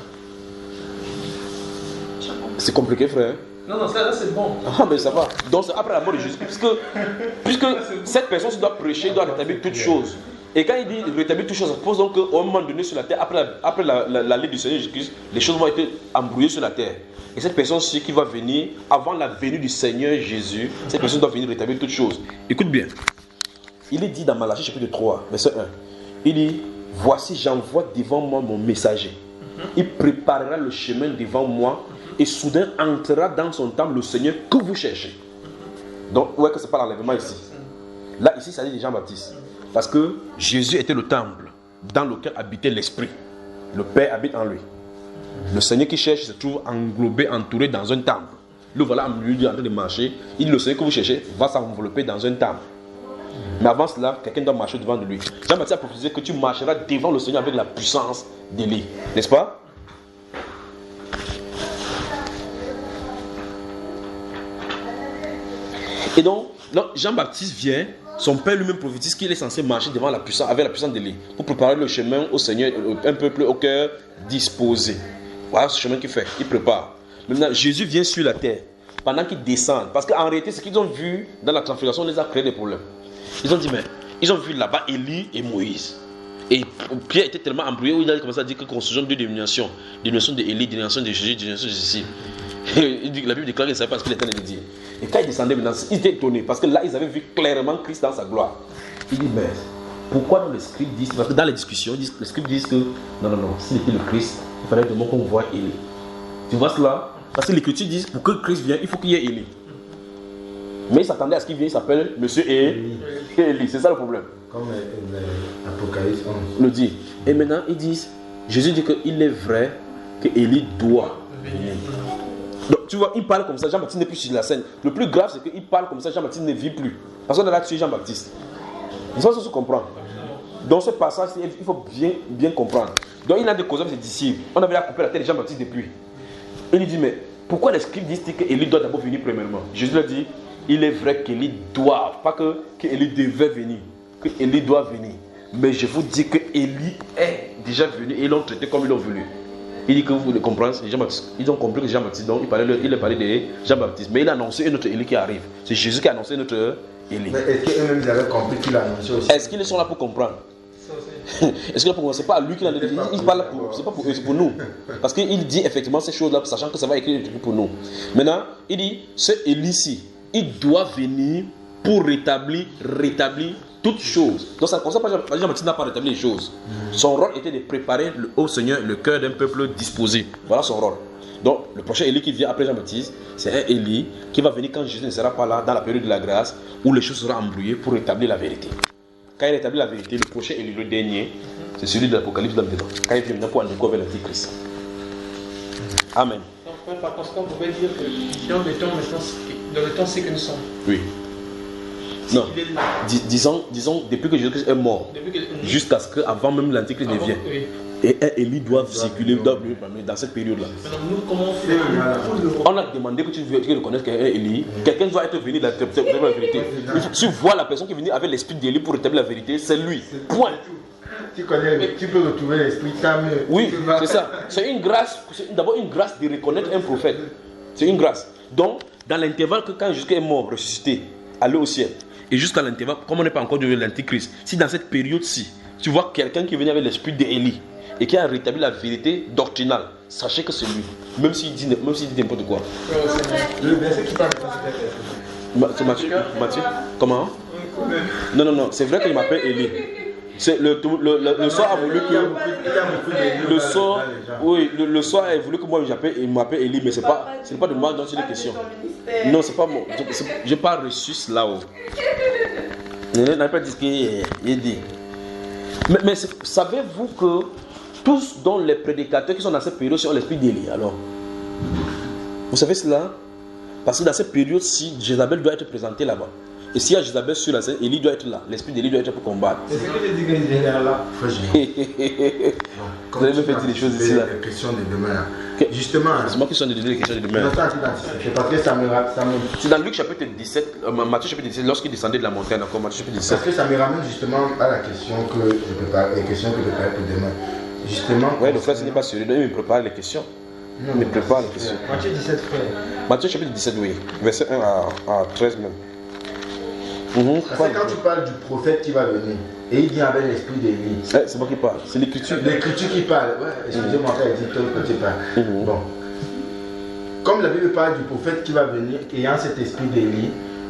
C'est compliqué, frère. Non, ça là c'est bon. Ah, mais ça va. Donc c'est après la mort de Jésus-Christ. Puisque cette personne doit prêcher, doit rétablir toutes choses. Et quand il dit rétablir toutes choses, ça suppose donc qu'au moment donné sur la terre, après la loi du Seigneur Jésus-Christ, les choses vont être embrouillées sur la terre. Et cette personne-ci qui va venir, avant la venue du Seigneur Jésus, cette personne doit venir rétablir toutes choses. Écoute bien. Il est dit dans Malachie chapitre 3, verset 1. Il dit, voici j'envoie devant moi mon messager. Il préparera le chemin devant moi et soudain entrera dans son temple le Seigneur que vous cherchez. Donc, où est-ce que c'est pas l'enlèvement ici? Là, ici, ça dit Jean-Baptiste. Parce que Jésus était le temple dans lequel habitait l'Esprit. Le Père habite en lui. Le Seigneur qui cherche se trouve englobé, entouré dans un temple. Le voilà en train de marcher. Il dit, le Seigneur que vous cherchez va s'envelopper dans un temple. Mais avant cela, quelqu'un doit marcher devant de lui. Jean-Baptiste a prophétisé que tu marcheras devant le Seigneur avec la puissance d'Élie. N'est-ce pas? Et donc Jean-Baptiste vient, son père lui-même prophétise qu'il est censé marcher devant la puissance, avec la puissance d'Élie, pour préparer le chemin au Seigneur, un peuple au cœur disposé. Voilà ce chemin qu'il fait, il prépare. Maintenant, Jésus vient sur la terre, pendant qu'il descend, parce qu'en réalité, ce qu'ils ont vu dans la transfiguration les a créé des problèmes. Ils ont dit, mais ils ont vu là-bas Élie et Moïse. Et Pierre était tellement embrouillé où il a commencé à dire que construisons deux dénominations. Dénomination d'Élie, dénomination de Jésus, dénomination de ceci. La Bible déclare qu'il ne savait pas ce qu'il était en train de dire. Et quand il descendait maintenant, ils étaient étonnés parce que là, ils avaient vu clairement Christ dans sa gloire. Il dit, mais pourquoi dans les scripts disent, parce que dans les discussions, les scripts disent que non, s'il était le Christ, il fallait vraiment qu'on voit Élie. Tu vois cela? Parce que l'Écriture dit, pour que Christ vienne, il faut qu'il y ait Élie. Mais il s'attendait à ce qu'il vienne, il s'appelle Monsieur Élie. C'est ça le problème. Comme l'Apocalypse 11 le dit. Et maintenant, ils disent, Jésus dit qu'il est vrai que Élie doit venir. Donc, tu vois, il parle comme ça, Jean-Baptiste n'est plus sur la scène. Le plus grave, c'est qu'il parle comme ça, Jean-Baptiste ne vit plus. Parce qu'on a là tué Jean-Baptiste. Il faut se comprendre. Dans ce passage, il faut bien comprendre. Donc, il a des causes avec ses disciples. On avait coupé la tête de Jean-Baptiste depuis. Il lui dit, mais pourquoi les scripts disent qu'Élie doit d'abord venir premièrement? Jésus lui dit, il est vrai qu'Élie doit, pas qu'Élie devait venir, qu'Élie doit venir. Mais je vous dis que Élie est déjà venu et ils l'ont traité comme ils l'ont voulu. Il dit que vous le comprenez, ils ont compris que Jean-Baptiste, donc il a parlé de Jean-Baptiste. Mais il a annoncé une autre Élie qui arrive. C'est Jésus qui a annoncé notre Élie. Mais est-ce qu'eux-mêmes ils avaient compris qu'il a annoncé aussi? Est-ce qu'ils sont là pour comprendre? Est-ce que c'est pas lui qui l'a dit? Il parle pour, c'est pas pour eux, c'est pour nous. Parce qu'il dit effectivement ces choses-là, sachant que ça va écrire pour nous. Maintenant, il dit, ce Élie-ci, il doit venir pour rétablir toutes choses. Donc ça ne concerne pas Jean-Baptiste n'a pas rétabli les choses. Son rôle était de préparer au Seigneur le cœur d'un peuple disposé. Voilà son rôle. Donc le prochain Élie qui vient après Jean-Baptiste, c'est un Élie qui va venir quand Jésus ne sera pas là, dans la période de la grâce, où les choses seront embrouillées pour rétablir la vérité. Quand il rétablit la vérité, le prochain Élie, le dernier, c'est celui de l'Apocalypse dedans. Quand il vient maintenant pour en découvrir l'Antichrist. Amen. Donc par conséquent, on pouvait dire que dans le temps c'est que nous sommes. Oui. Non, disons depuis que Jésus-Christ est mort, jusqu'à ce qu'avant même l'Antichrist ne vienne. Oui. Et un Élie doit circuler dans cette période-là. Nous, comment on fait On a demandé que tu reconnaisses qu'il y a un Élie. Quelqu'un doit être venu rétablir la vérité. Tu vois la personne qui est venue avec l'esprit d'Élie pour rétablir la vérité, c'est lui. Point. Tu connais, tu peux retrouver l'esprit, oui, c'est ça. C'est une grâce, c'est d'abord une grâce de reconnaître un prophète. C'est une grâce. Donc, dans l'intervalle que quand Jésus est mort, ressuscité, allé au ciel, et jusqu'à l'intervalle, comme on n'est pas encore devenu l'Antichrist, si dans cette période-ci, tu vois quelqu'un qui est venu avec l'esprit d'Élie et qui a rétabli la vérité doctrinale, sachez que c'est lui, même s'il dit n'importe quoi. Le verset qui parle de C'est Matthieu. Comment? Non, c'est vrai qu'il m'appelle Élie. C'est le sort a voulu que le sort a voulu que moi il m'appelle Élie, mais ce n'est pas de moi dont il est question. Non, c'est pas moi. Je n'ai pas reçu là-haut. Je n'ai pas dit ce qu'il dit. Mais savez-vous que tous dont les prédicateurs qui sont dans cette période ont l'esprit d'Élie? Alors, vous savez cela? Parce que dans cette période-ci, Jézabel doit être présentée là-bas. Et s'il y a Jézabel sur la scène, Élie doit être là. L'esprit d'Élie doit être pour combattre. C'est ce que je dis que Jézabel est là. Vous avez fait des choses ici là. La question de demain. Justement. C'est moi qui suis en train de donner les questions de demain. C'est parce que ça me. C'est dans Luc chapitre 17, Matthieu chapitre 17, lorsqu'il descendait de la montagne encore, Matthieu chapitre 17. Parce que ça me ramène justement à la question que je prépare, les questions que je prépare pour demain. Justement. Oui, le frère, ce n'est pas celui il me prépare les questions. Il me prépare les questions. Matthieu 17, frère. Matthieu chapitre 17, oui. Verset 1 à 13 même. Parce que quand tu parles du prophète qui va venir, et il vient avec l'esprit d'Élie. C'est moi qui parle, c'est l'écriture. L'écriture qui parle. Ouais, excusez-moi, quand il dit toi, tu parles. Bon. Comme la Bible parle du prophète qui va venir ayant cet esprit d'Élie,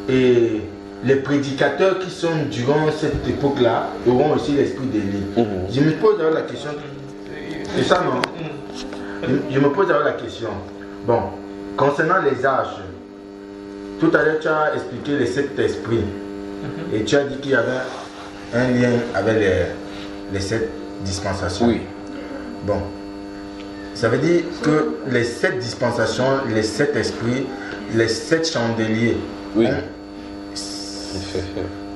et les prédicateurs qui sont durant cette époque-là auront aussi l'esprit d'Élie. Je me pose d'ailleurs la question. C'est ça, non? Je me pose d'ailleurs la question. Bon, concernant les âges, tout à l'heure tu as expliqué les 7 esprits. Et tu as dit qu'il y avait un lien avec les 7 dispensations. Oui. Bon. Ça veut dire que les 7 dispensations, les 7 esprits, les 7 chandeliers. Oui.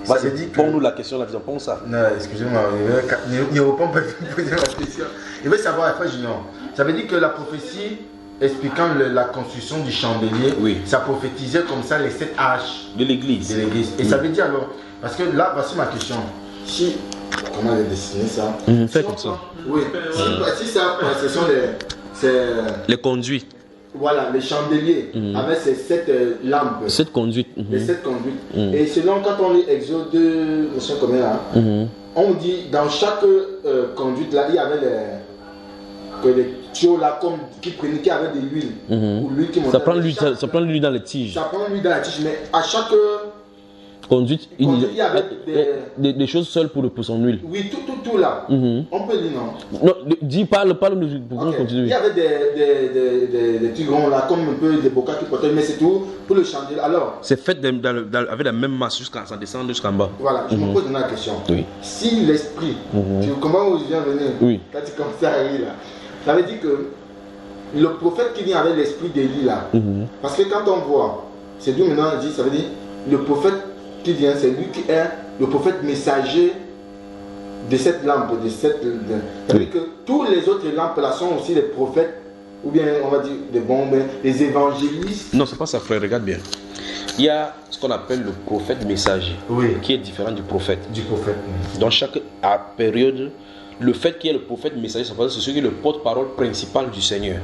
Ça veut dire que... Pose-nous la question, la vision, pense ça. Non, excusez-moi, il ne répond pas à poser la question. Il veut savoir après, j'ignore. Ça veut dire que la prophétie expliquant la construction du chandelier, oui, ça prophétisait comme ça les 7 âges de l'église. Et ça veut dire alors, parce que là, voici ma question. Si, comment elle a dessiné ça? Fais comme ça. Oui, si ça, ce sont les conduits. Voilà, les chandeliers avec ces 7 lampes. 7 conduites. Les 7 conduites. Et selon quand on lit Exode 2, je sais combien là, on dit dans chaque conduite là, il y avait les tuyaux là comme qui avaient de l'huile. Ou l'huile qui montait. Ça prend l'huile dans les tiges. Ça prend l'huile dans les tiges, mais à chaque conduite, il y avait des choses seules pour son huile. Oui, tout là. On peut dire non. Non, dis, parle pour qu'on continue. Il y avait des tigrons là, comme un peu des bocas qui portaient, mais c'est tout pour le chandelier. Alors, c'est fait avec la même masse jusqu'à ça descend jusqu'en bas. Voilà, je me pose la question. Oui. Si l'esprit, comment vous vient venir? Oui. Quand tu commences à rire là, ça veut dire que le prophète qui vient avec l'esprit d'Élie là, parce que quand on voit, c'est d'où maintenant on dit, ça veut dire le prophète qui vient, c'est lui qui est le prophète messager de cette lampe, ça veut dire que tous les autres lampes là sont aussi des prophètes, ou bien on va dire des bombes, des évangélistes. Non, c'est pas ça, frère, regarde bien. Il y a ce qu'on appelle le prophète messager, qui est différent du prophète. Dans chaque période, le fait qu'il y ait le prophète messager, c'est celui qui est le porte-parole principal du Seigneur.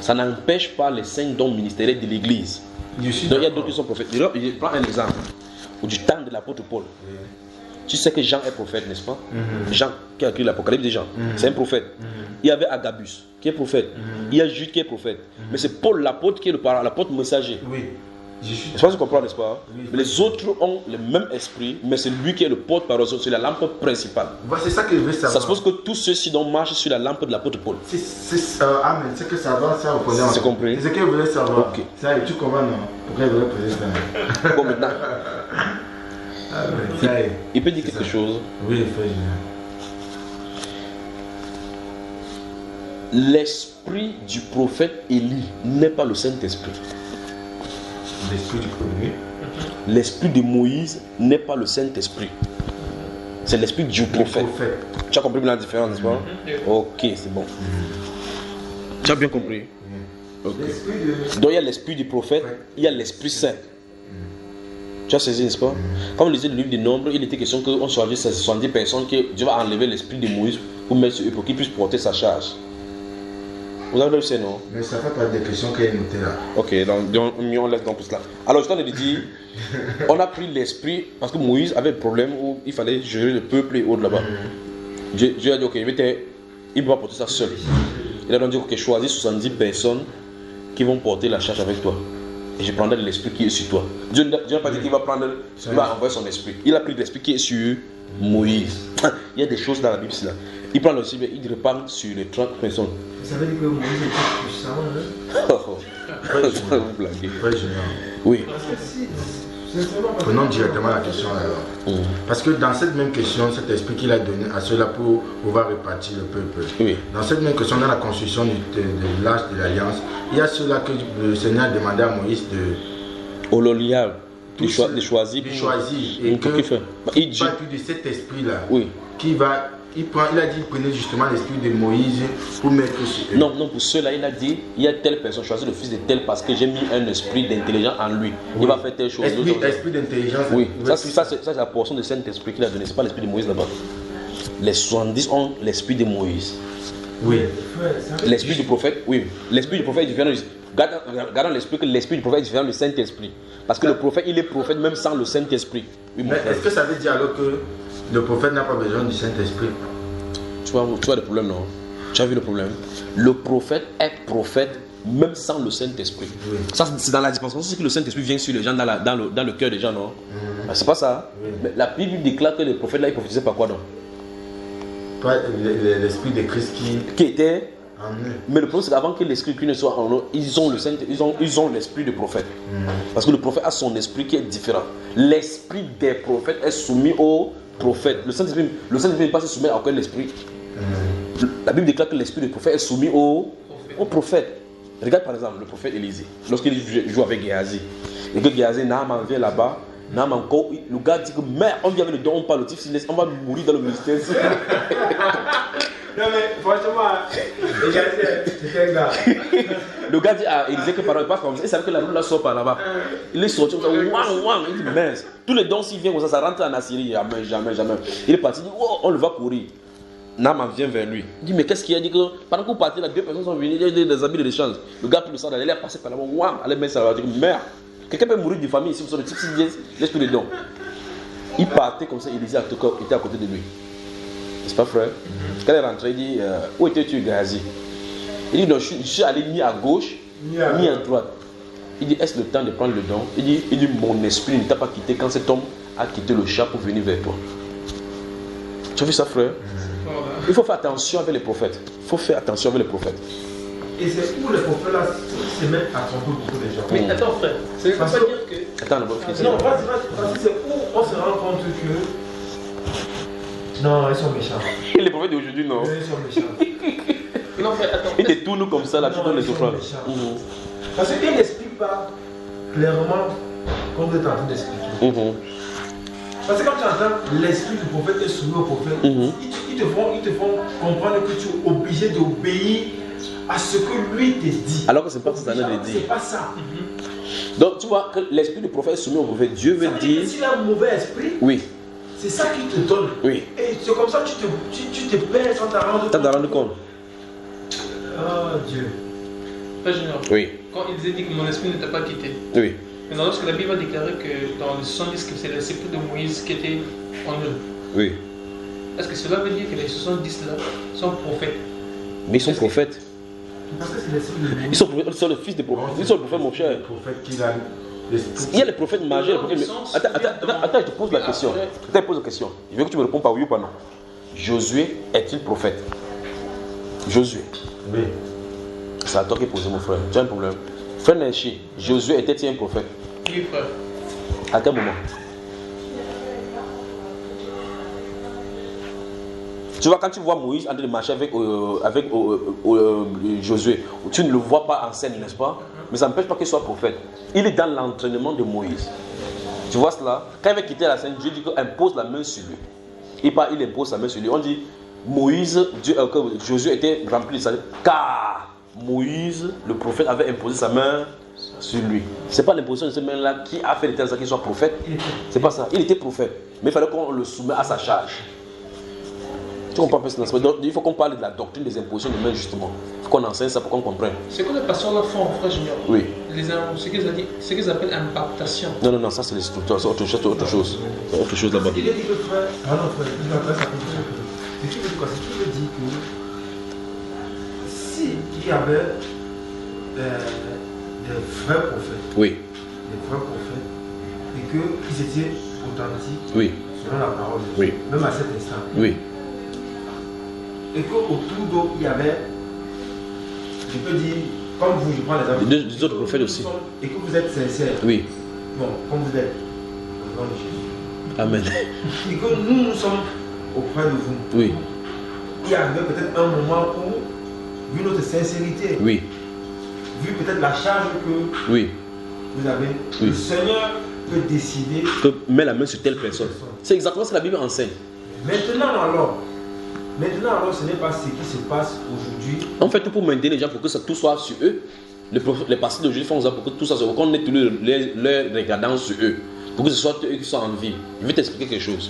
Ça n'empêche pas les 5 dons ministériels de l'Église. Donc il y a d'autres qui sont prophètes. Je prends un exemple. Du temps de l'apôtre Paul. Tu sais que Jean est prophète, n'est-ce pas? Jean qui a écrit l'Apocalypse de Jean, c'est un prophète. Il y avait Agabus qui est prophète. Il y a Jude qui est prophète. Mais c'est Paul l'apôtre qui est l'apôtre messager. Je pense que tu comprends, n'est-ce pas? Mais les autres ont le même esprit, mais c'est lui qui est le porte-parole, c'est la lampe principale. C'est ça que je veux savoir. Ça suppose que tous ceux-ci donc marchent sur la lampe de l'apôtre Paul. Amen, c'est que ça va, ça opposer. C'est compris? C'est ce que je voulais savoir. Ça, tu comprends, non? Pourquoi je voulais poser ça? Bon, maintenant. Il peut dire quelque chose. Oui, frère. L'esprit du prophète Élie n'est pas le Saint-Esprit. L'esprit du prophète. L'esprit de Moïse n'est pas le Saint-Esprit. C'est l'esprit du prophète. Tu as compris la différence, n'est-ce pas? Ok, c'est bon. Tu as bien compris? Donc il y a l'esprit du prophète, il y a l'Esprit Saint. Tu as saisi, n'est-ce pas? Comme on lisait le livre des Nombres, il était question qu'on choisisse 70 personnes que Dieu va enlever l'esprit de Moïse pour mettre sur eux, pour qu'ils puissent porter sa charge. Vous avez réussi, non? Mais ça fait pas des questions qu'il y a notées là. Ok, donc on laisse donc tout cela. Alors je t'en ai dit, on a pris l'esprit parce que Moïse avait un problème où il fallait gérer le peuple et autres là-bas. Dieu a dit, ok, il ne peut pas porter ça seul. Il a donc dit, ok, choisis 70 personnes qui vont porter la charge avec toi. Et je prendrai l'esprit qui est sur toi. Dieu n'a pas dit qu'il va envoyer son esprit. Il a pris l'esprit qui est sur Moïse. Il y a des choses dans la Bible là. Il prend l'esprit, il répand sur les 30 personnes. Ça veut dire que Moïse était puissant, hein? Vous blaguez. Oui. Prenons directement la question alors. Parce que dans cette même question, cet esprit qu'il a donné à ceux-là pour pouvoir répartir le peuple. Dans cette même question, dans la construction de l'âge de l'Alliance, il y a ceux-là que le Seigneur a demandé à Moïse de... de choisir. Et que il parle plus de cet esprit-là. Qui va... Il a dit prenez justement l'esprit de Moïse pour mettre sur eux. Non, pour ceux-là, il a dit il y a telle personne, choisis le fils de tel parce que j'ai mis un esprit d'intelligence en lui. Il va faire telle chose. Esprit d'intelligence. Oui, ça c'est la portion de Saint-Esprit qu'il a donné. Ce n'est pas l'esprit de Moïse là-bas. Les 70 ont l'esprit de Moïse. Oui. L'esprit du prophète, oui. L'esprit du prophète est différent Gardons l'esprit que l'esprit du prophète est différent du Saint-Esprit. Parce que le prophète, il est prophète même sans le Saint-Esprit. Oui, mon Mais frère. est-ce que ça veut dire alors que le prophète n'a pas besoin du Saint-Esprit? Tu vois le problème, non? Tu as vu le problème? Le prophète est prophète même sans le Saint-Esprit. Oui. Ça, c'est dans la dispensation, c'est que le Saint-Esprit vient sur les gens, dans le cœur des gens, non? Ben, c'est pas ça. Oui. Mais la Bible déclare que les prophètes là, ils prophétisaient par quoi, non? Toi, l'esprit de Christ Qui était. en eux. Mais le problème, c'est qu'avant que l'esprit qui ne soit en eux, ils ont l'esprit de prophète. Parce que le prophète a son esprit qui est différent. L'esprit des prophètes est soumis au prophète. Le Saint-Esprit n'est pas se soumettre à aucun esprit. La Bible déclare que l'esprit du prophète est soumis au prophète. Regarde par exemple le prophète Élisée. Lorsqu'il joue avec Géhazi. Et que Géhazi, Naaman vient là-bas. Naaman, le gars dit que merde, on vient avec le don, on parle le type, on va mourir dans le ministère. Non mais franchement, c'était un gars. Le gars dit à Élisée que par exemple, il passe comme ça. Il savait que la route là sort par là-bas. Il est sorti comme ça. Wang. Il dit mince. Tous les dons s'ils viennent comme ça rentre en Assyrie. Jamais. Il est parti. Il dit oh, on le va courir. Naaman vient vers lui. Il dit mais qu'est-ce qu'il a dit que pendant que vous partez là, 2 personnes sont venues, il y a des habits de l'échange. Le gars prit le sang d'aller, il est passé par là-bas. Wang. Allez mettre ça là. Il dit merde. Quelqu'un peut mourir de famille ici. Vous savez, le type s'il vient, laisse tous les dons. Il partait comme ça. Élisée était à côté de lui. C'est pas frère? Quand il est rentré, il dit où étais-tu, Géhazi? Il dit non, je suis allé ni à gauche, ni à droite. Il dit est-ce le temps de prendre le don? Il dit mon esprit ne t'a pas quitté quand cet homme a quitté le chat pour venir vers toi. Tu as vu ça, frère? Voilà. Il faut faire attention avec les prophètes. Il faut faire attention avec les prophètes. Et c'est où les prophètes là se mettent à tromper beaucoup de gens. Mais attends, frère, ça ne veut pas dire que. Attends, on va finir. Non, vas-y, c'est où on se rend compte que. Non, ils sont méchants. Les prophètes d'aujourd'hui, non. Ils sont méchants. Non, frère, attends. Ils te tournent comme ça, là, tu donnes les offrandes. Parce qu'ils n'expliquent pas clairement comme vous êtes en train d'expliquer. Parce que quand tu entends l'esprit du prophète est soumis au prophète, ils te font comprendre que tu es obligé d'obéir à ce que lui te dit. Alors que ce n'est pas ce que ça veut dire. C'est pas ça. Donc tu vois que l'esprit du prophète est soumis au prophète. Dieu veut dire. S'il a un mauvais esprit, Oui. c'est ça qu'il te donne. Oui. Et c'est comme ça que tu te perds sans t'en rendre T'as rendu compte? Oh Dieu. Frère Junior, Oui. quand il disait dit que mon esprit ne t'a pas quitté. Oui. Maintenant, lorsque la Bible a déclaré que dans le 70 que c'est l'esprit de Moïse qui était en eux, Oui. est-ce que cela veut dire que les 70 là sont prophètes? Mais ils sont prophètes. Parce que c'est l'esprit de Moïse. Ils sont le fils des prophètes. Ils sont le prophète, mon cher. Le prophète qui a l'esprit. Il y a les prophètes majeurs. Attends, je te pose la question. Je te pose la question. Je veux que tu me répondes par oui ou pas non. Josué est-il prophète? Josué. Oui. C'est à toi qui poses, mon frère. Tu as un problème. Frère Nenchi, Josué était-il un prophète? Oui, frère. À quel moment? Tu vois, quand tu vois Moïse en train de marcher avec Josué, tu ne le vois pas en scène, n'est-ce pas? Mais ça n'empêche pas qu'il soit prophète. Il est dans l'entraînement de Moïse. Tu vois cela? Quand il va quitter la scène, Dieu dit qu'il impose la main sur lui. Il impose sa main sur lui. On dit que Josué était rempli de salut. Car Moïse, le prophète, avait imposé sa main sur lui. Ce n'est pas l'imposition de cette main-là qui a fait qu'il soit prophète. C'est pas ça. Il était prophète. Mais il fallait qu'on le soumette à sa charge. Tu comprends pas ce. Donc, il faut qu'on parle de la doctrine des impositions de main, justement. Il faut qu'on enseigne ça pour qu'on comprenne. C'est quoi les pasteurs là font, frère Junior? Oui. Ce qu'ils appellent impactation. Non, ça c'est les structures, c'est autre chose. C'est autre chose là-bas. Il a dit que frère. Ah non, frère, il va faire ça. Ce qui veut dire quoi? Ce qui veut dire que s'il y avait des vrais prophètes, Oui. et qu'ils étaient authentiques Oui. selon la parole de Oui. Dieu, même à cet instant, Oui. et qu'autour d'eux, il y avait, je peux dire, comme vous, je prends les amis, Des autres prophètes aussi. et que vous êtes sincères, Oui. bon, comme vous êtes, au nom de Jésus, Amen. et que nous sommes auprès de vous, Oui. il y avait peut-être un moment où, vu notre sincérité, Oui. vu peut-être la charge que Oui. vous avez, Oui. le Seigneur peut décider. Que mets la main sur telle personne. C'est exactement ce que la Bible enseigne. Maintenant alors, ce n'est pas ce qui se passe aujourd'hui. En fait, pour maintenir les gens, pour que ça, tout soit sur eux, les pasteurs d'aujourd'hui font ça pour que tout ça soit, qu'on ait tous leurs regardants sur eux, pour que ce soit eux qui soient en vie. Je vais t'expliquer quelque chose.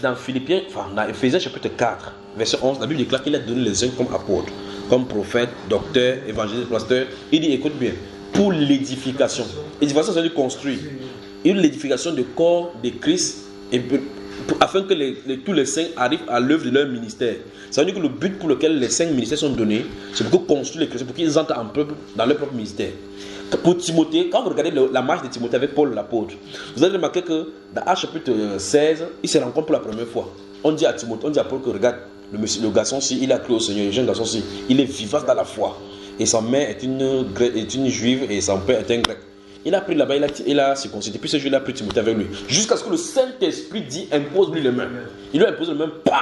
Dans Philippiens, dans Ephésiens chapitre 4, verset 11, la Bible déclare qu'il a donné les uns comme apôtres, comme prophète, docteur, évangéliste, pasteur. Il dit, écoute bien, pour l'édification. L'édification, c'est de construire. Et l'édification du corps de Christ, afin que tous les saints arrivent à l'œuvre de leur ministère. Ça veut dire que le but pour lequel les 5 ministères sont donnés, c'est pour construire les chrétiens, pour qu'ils entrent dans leur propre ministère. Pour Timothée, quand vous regardez la marche de Timothée avec Paul l'apôtre, vous allez remarquer que dans Actes chapitre 16, ils se rencontrent pour la première fois. On dit à Timothée, on dit à Paul que regarde, le garçon-ci, il a cru au Seigneur, le jeune garçon-ci, il est vivace dans la foi. Et sa mère est une juive et son père est un grec. Il a pris là-bas, il a circoncisé. Puis ce jour, il a pris Timothée avec lui. Jusqu'à ce que le Saint-Esprit dit, impose-lui les mains. Il lui impose les mains, bam!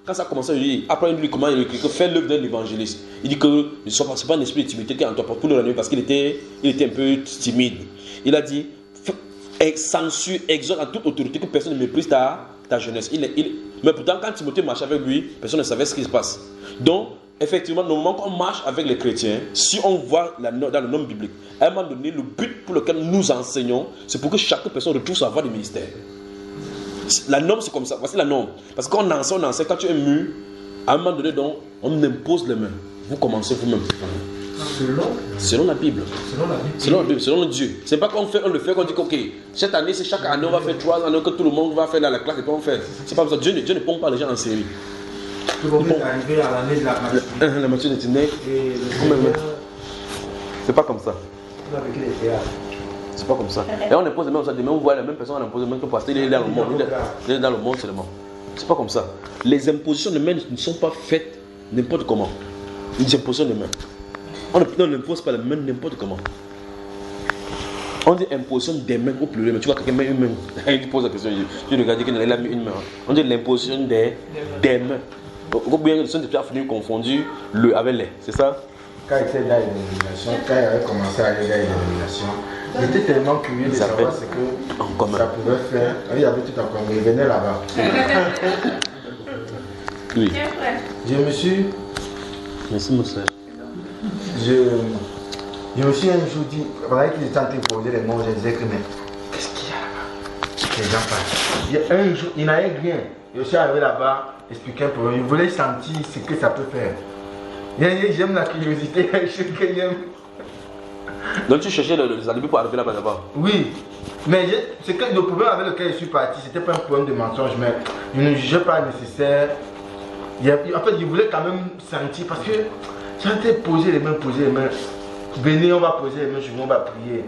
Quand ça a commencé, il dit, après il lui comment il écrit que fait l'œuvre d'un évangéliste. Il dit que ce n'est pas un esprit de timidité qui est en toi pour le ramener parce qu'il était un peu timide. Il a dit, censure, exhorte en toute autorité que personne ne méprise ta jeunesse. Mais pourtant, quand Timothée marchait avec lui, personne ne savait ce qui se passe. Donc, effectivement, normalement, quand on marche avec les chrétiens, si on voit dans le nom biblique, à un moment donné, le but pour lequel nous enseignons, c'est pour que chaque personne retrouve sa voie de ministère. La norme, c'est comme ça. Voici la norme. Parce que quand on enseigne, quand tu es mu, à un moment donné, donc, on impose les mains. Vous commencez vous-même. Selon la Bible. Selon la Bible, selon Dieu. C'est pas qu'on le fait, qu'on dit ok, cette année, c'est chaque année, on va faire 3 années que tout le monde va faire dans la classe et puis on fait. C'est pas comme ça. Dieu ne pompe pas les gens en série. Tout le monde est arrivé à l'année de la maturité. La maturité. C'est pas comme ça. On a vécu les théâtres. C'est pas comme ça. Et on impose les mêmes, demain on voit la même personne, on impose les mêmes que parce qu'il est dans le monde. Il est dans le monde seulement. C'est pas comme ça. Les impositions de main ne sont pas faites n'importe comment. Les impositions de main. On n'impose pas les mains n'importe comment. On dit imposition des mains au pluriel, mais tu vois quelqu'un met une main. Tu poses la question, tu regardes qu'il a mis une main. On dit l'imposition des mains. Donc bien, les gens déjà fini confondu le avec les, c'est ça? Quand il était dans l'élimination, quand il avait commencé à aller dans l'élimination, il était tellement curieux de savoir ce que ça pouvait faire. Il y avait tout en commun, il venait là-bas. Oui. Je me suis. Merci, mon frère. Je me suis un jour dit, pendant qu'ils étaient en train de poser les mots, je disais que mais qu'est-ce qu'il y a là-bas? Les gens partent. Un jour, il n'avait rien. Je suis arrivé là-bas, expliquer un problème. Il voulait sentir ce que ça peut faire. J'aime la curiosité, je sais que j'aime. Donc tu cherchais les alibis pour arriver là-bas d'abord? Oui, mais c'est que le problème avec lequel je suis parti, c'était pas un problème de mensonge, mais je ne jugeais pas nécessaire. En fait, je voulais quand même sentir parce que j'entendais poser les mains. Venez, on va poser les mains, on va prier.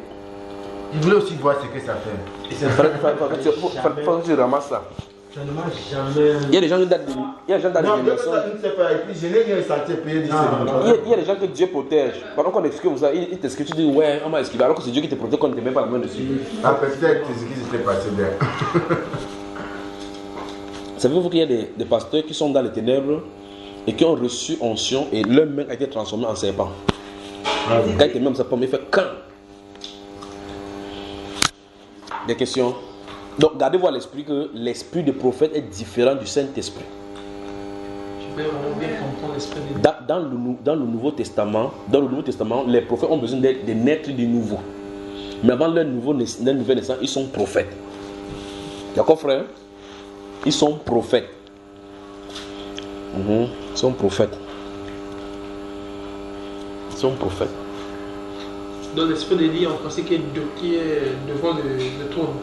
Je voulais aussi voir ce que ça fait. Il faut que tu ramasses ça. Je ne mange jamais. Il y a des gens qui datent de l'élimination. Je n'ai rien senti payer Il y a des gens que Dieu protège. Pendant qu'on explique ça, il t'explique, tu dis ouais, on m'a esquivé. Alors que c'est Dieu qui te protège quand on ne te met pas la main dessus. Ah, peut-être c'est ce qui s'était passé bien. Savez-vous qu'il y a des pasteurs qui sont dans les ténèbres et qui ont reçu onction et leur main a été transformée en serpent. Quand il était même serpent, il fait quand? Des questions? Donc, gardez-vous à l'esprit que l'esprit de prophète est différent du Saint-Esprit. Je vais vraiment bien comprendre l'esprit de Dans le Nouveau Testament, les prophètes ont besoin de naître de nouveau. Mais avant leur nouvelle naissance, ils sont prophètes. D'accord, frère? Ils sont prophètes. Ils sont prophètes. Ils sont prophètes. Dans l'esprit d'Élie, on pensait qu'il est devant le trône.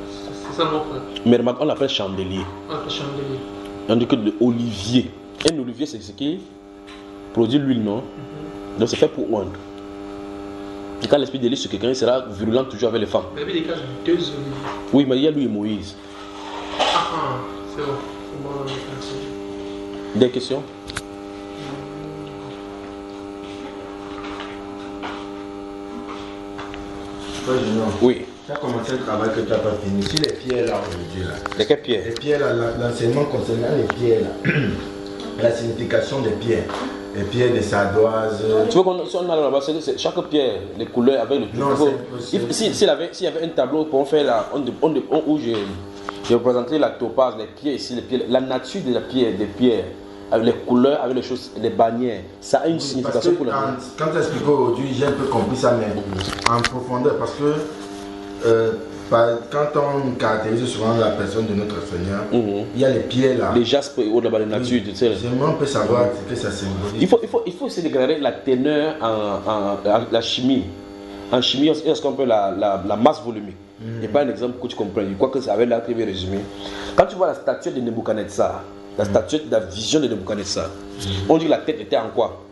C'est ça mon frère. Mais remarque, on l'appelle chandelier. On l'appelle chandelier. On dit que de olivier. Un olivier, c'est ce qui produit l'huile, non? Donc c'est fait pour oindre. Et quand l'esprit d'Élie sur quelqu'un, il sera virulent toujours avec les femmes. Il y avait des cas de 2 oliviers. Oui, mais il y a lui et Moïse. C'est bon. Des questions? Oui. Tu as commencé le travail que tu n'as pas fini. Si les pierres là aujourd'hui là. De quelles pierres? Les pierres là, l'enseignement concernant les pierres là. La signification des pierres. Les pierres de sardoise. Tu vois qu'on a là-bas, c'est chaque pierre, les couleurs avec le non, s'il y avait un tableau pour faire là, où j'ai représenté la topaz, les pierres ici, les pierres, la nature de la pierre, des pierres, avec les couleurs, avec les choses, les bannières, ça a une signification pour la vie. Quand tu expliques aujourd'hui, j'ai un peu compris ça, mais en profondeur, parce que quand on caractérise souvent la personne de notre Seigneur, il y a les pierres là. Les jaspes et autres, la nature, tu sais. On peut savoir ce que ça symbolise. Il faut essayer de regarder la teneur en la chimie. En chimie, il y a ce qu'on appelle la masse volumique. Et pas un exemple que tu comprends. Je crois que ça avait l'air très bien résumé. Quand tu vois la statue de Nebuchadnezzar, la statue de la vision de Nebuchadnezzar, on dit que la tête était en quoi?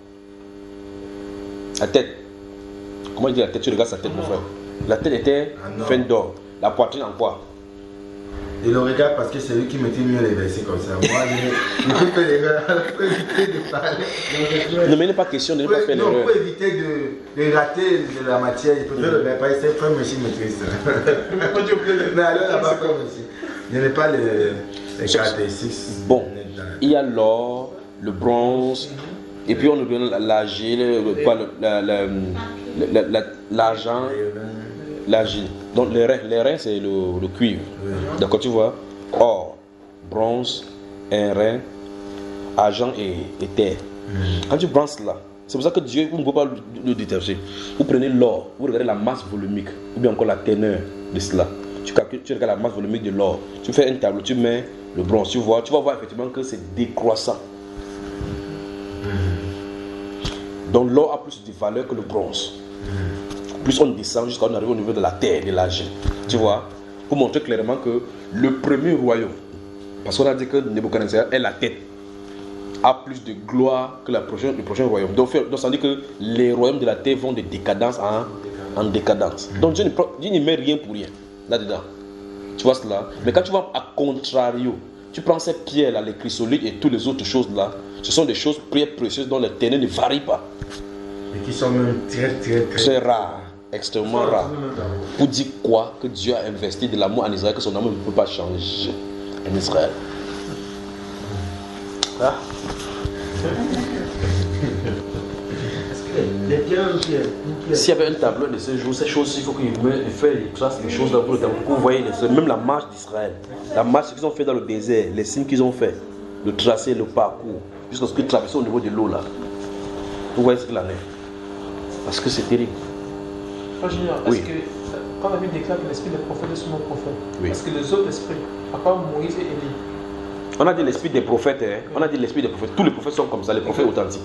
La tête. Comment dire la tête? Tu regardes sa tête, mon frère. La tête était faite d'or. La poitrine en quoi? Je le regarde parce que c'est lui qui mettait mieux les versets comme ça. Moi, je peux faire l'erreur pour éviter de parler. Non, mais il n'est pas question de ne pas faire l'erreur. Non, pour éviter de rater de la matière, je préfère le regarder. C'est frère monsieur maîtrise. Mais alors là-bas, frère monsieur. Je n'ai pas les caractéristiques. Bon, il y a l'or, le bronze, et puis on oublie l'argent. L'argile. Donc les reins c'est le cuivre. D'accord, tu vois. Or, bronze, un rein, argent et terre. Quand tu prends cela, c'est pour ça que Dieu, vous ne pouvez pas le détacher. Vous prenez l'or, vous regardez la masse volumique, ou bien encore la teneur de cela. Tu regardes la masse volumique de l'or. Tu fais un tableau, tu mets le bronze, tu vas voir effectivement que c'est décroissant. Donc l'or a plus de valeur que le bronze. Plus on descend jusqu'à on arrive au niveau de la terre, de l'argent. Tu vois, pour montrer clairement que le premier royaume, parce qu'on a dit que Nebuchadnezzar est la tête, a plus de gloire que le prochain royaume. Donc ça dit que les royaumes de la terre vont de décadence en décadence. Donc Dieu ne met rien pour rien là-dedans. Tu vois cela? Mais quand tu vas à contrario, tu prends ces pierres-là, les chrysolites et toutes les autres choses-là, ce sont des choses très précieuses dont le teneur ne varie pas. Et qui sont même très rares. Extrêmement rare. Pour dire quoi? Que Dieu a investi de l'amour en Israël, que son amour ne peut pas changer en Israël. Ah. S'il y avait un tableau de ce jour, ces choses, il faut qu'il fasse les traces des choses là pour le tableau. Vous voyez, même la marche d'Israël, la marche qu'ils ont fait dans le désert, les signes qu'ils ont fait, le tracé, le parcours, jusqu'à ce qu'ils traversent au niveau de l'eau là. Vous voyez ce qu'il en est. Parce que c'est terrible. Oui. Est-ce que quand la Bible déclare que l'esprit des prophètes est sur nos prophètes, oui. Parce que les autres esprits, à part Moïse et Élie. On a dit l'esprit des prophètes, hein? On a dit l'esprit des prophètes. Tous les prophètes sont comme ça, les prophètes authentiques.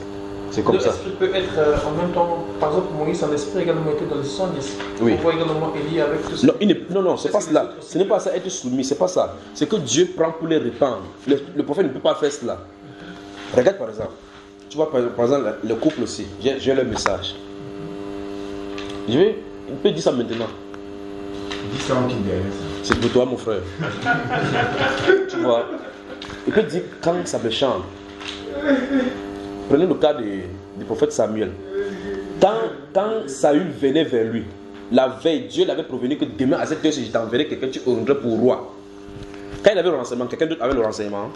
C'est comme ça. L'esprit peut être en même temps, par exemple, Moïse, son esprit également était dans le 110. Oui. On voit également Élie avec tout ça. Non, c'est pas cela. Ce n'est pas ça, être soumis, c'est pas ça. C'est que Dieu prend pour les répandre. Le prophète ne peut pas faire cela. Regarde par exemple. Tu vois, par exemple, le couple aussi. J'ai le message. Il peut dire ça maintenant. Dis ça en Kindle. C'est pour toi, mon frère. Tu vois. Il peut dire quand ça me chante. Prenez le cas du prophète Samuel. Quand Saül venait vers lui, la veille, Dieu l'avait prévenu que demain à cette heure, si je t'enverrai quelqu'un, tu honorerais pour roi. Quand il avait le renseignement, quelqu'un d'autre avait le renseignement.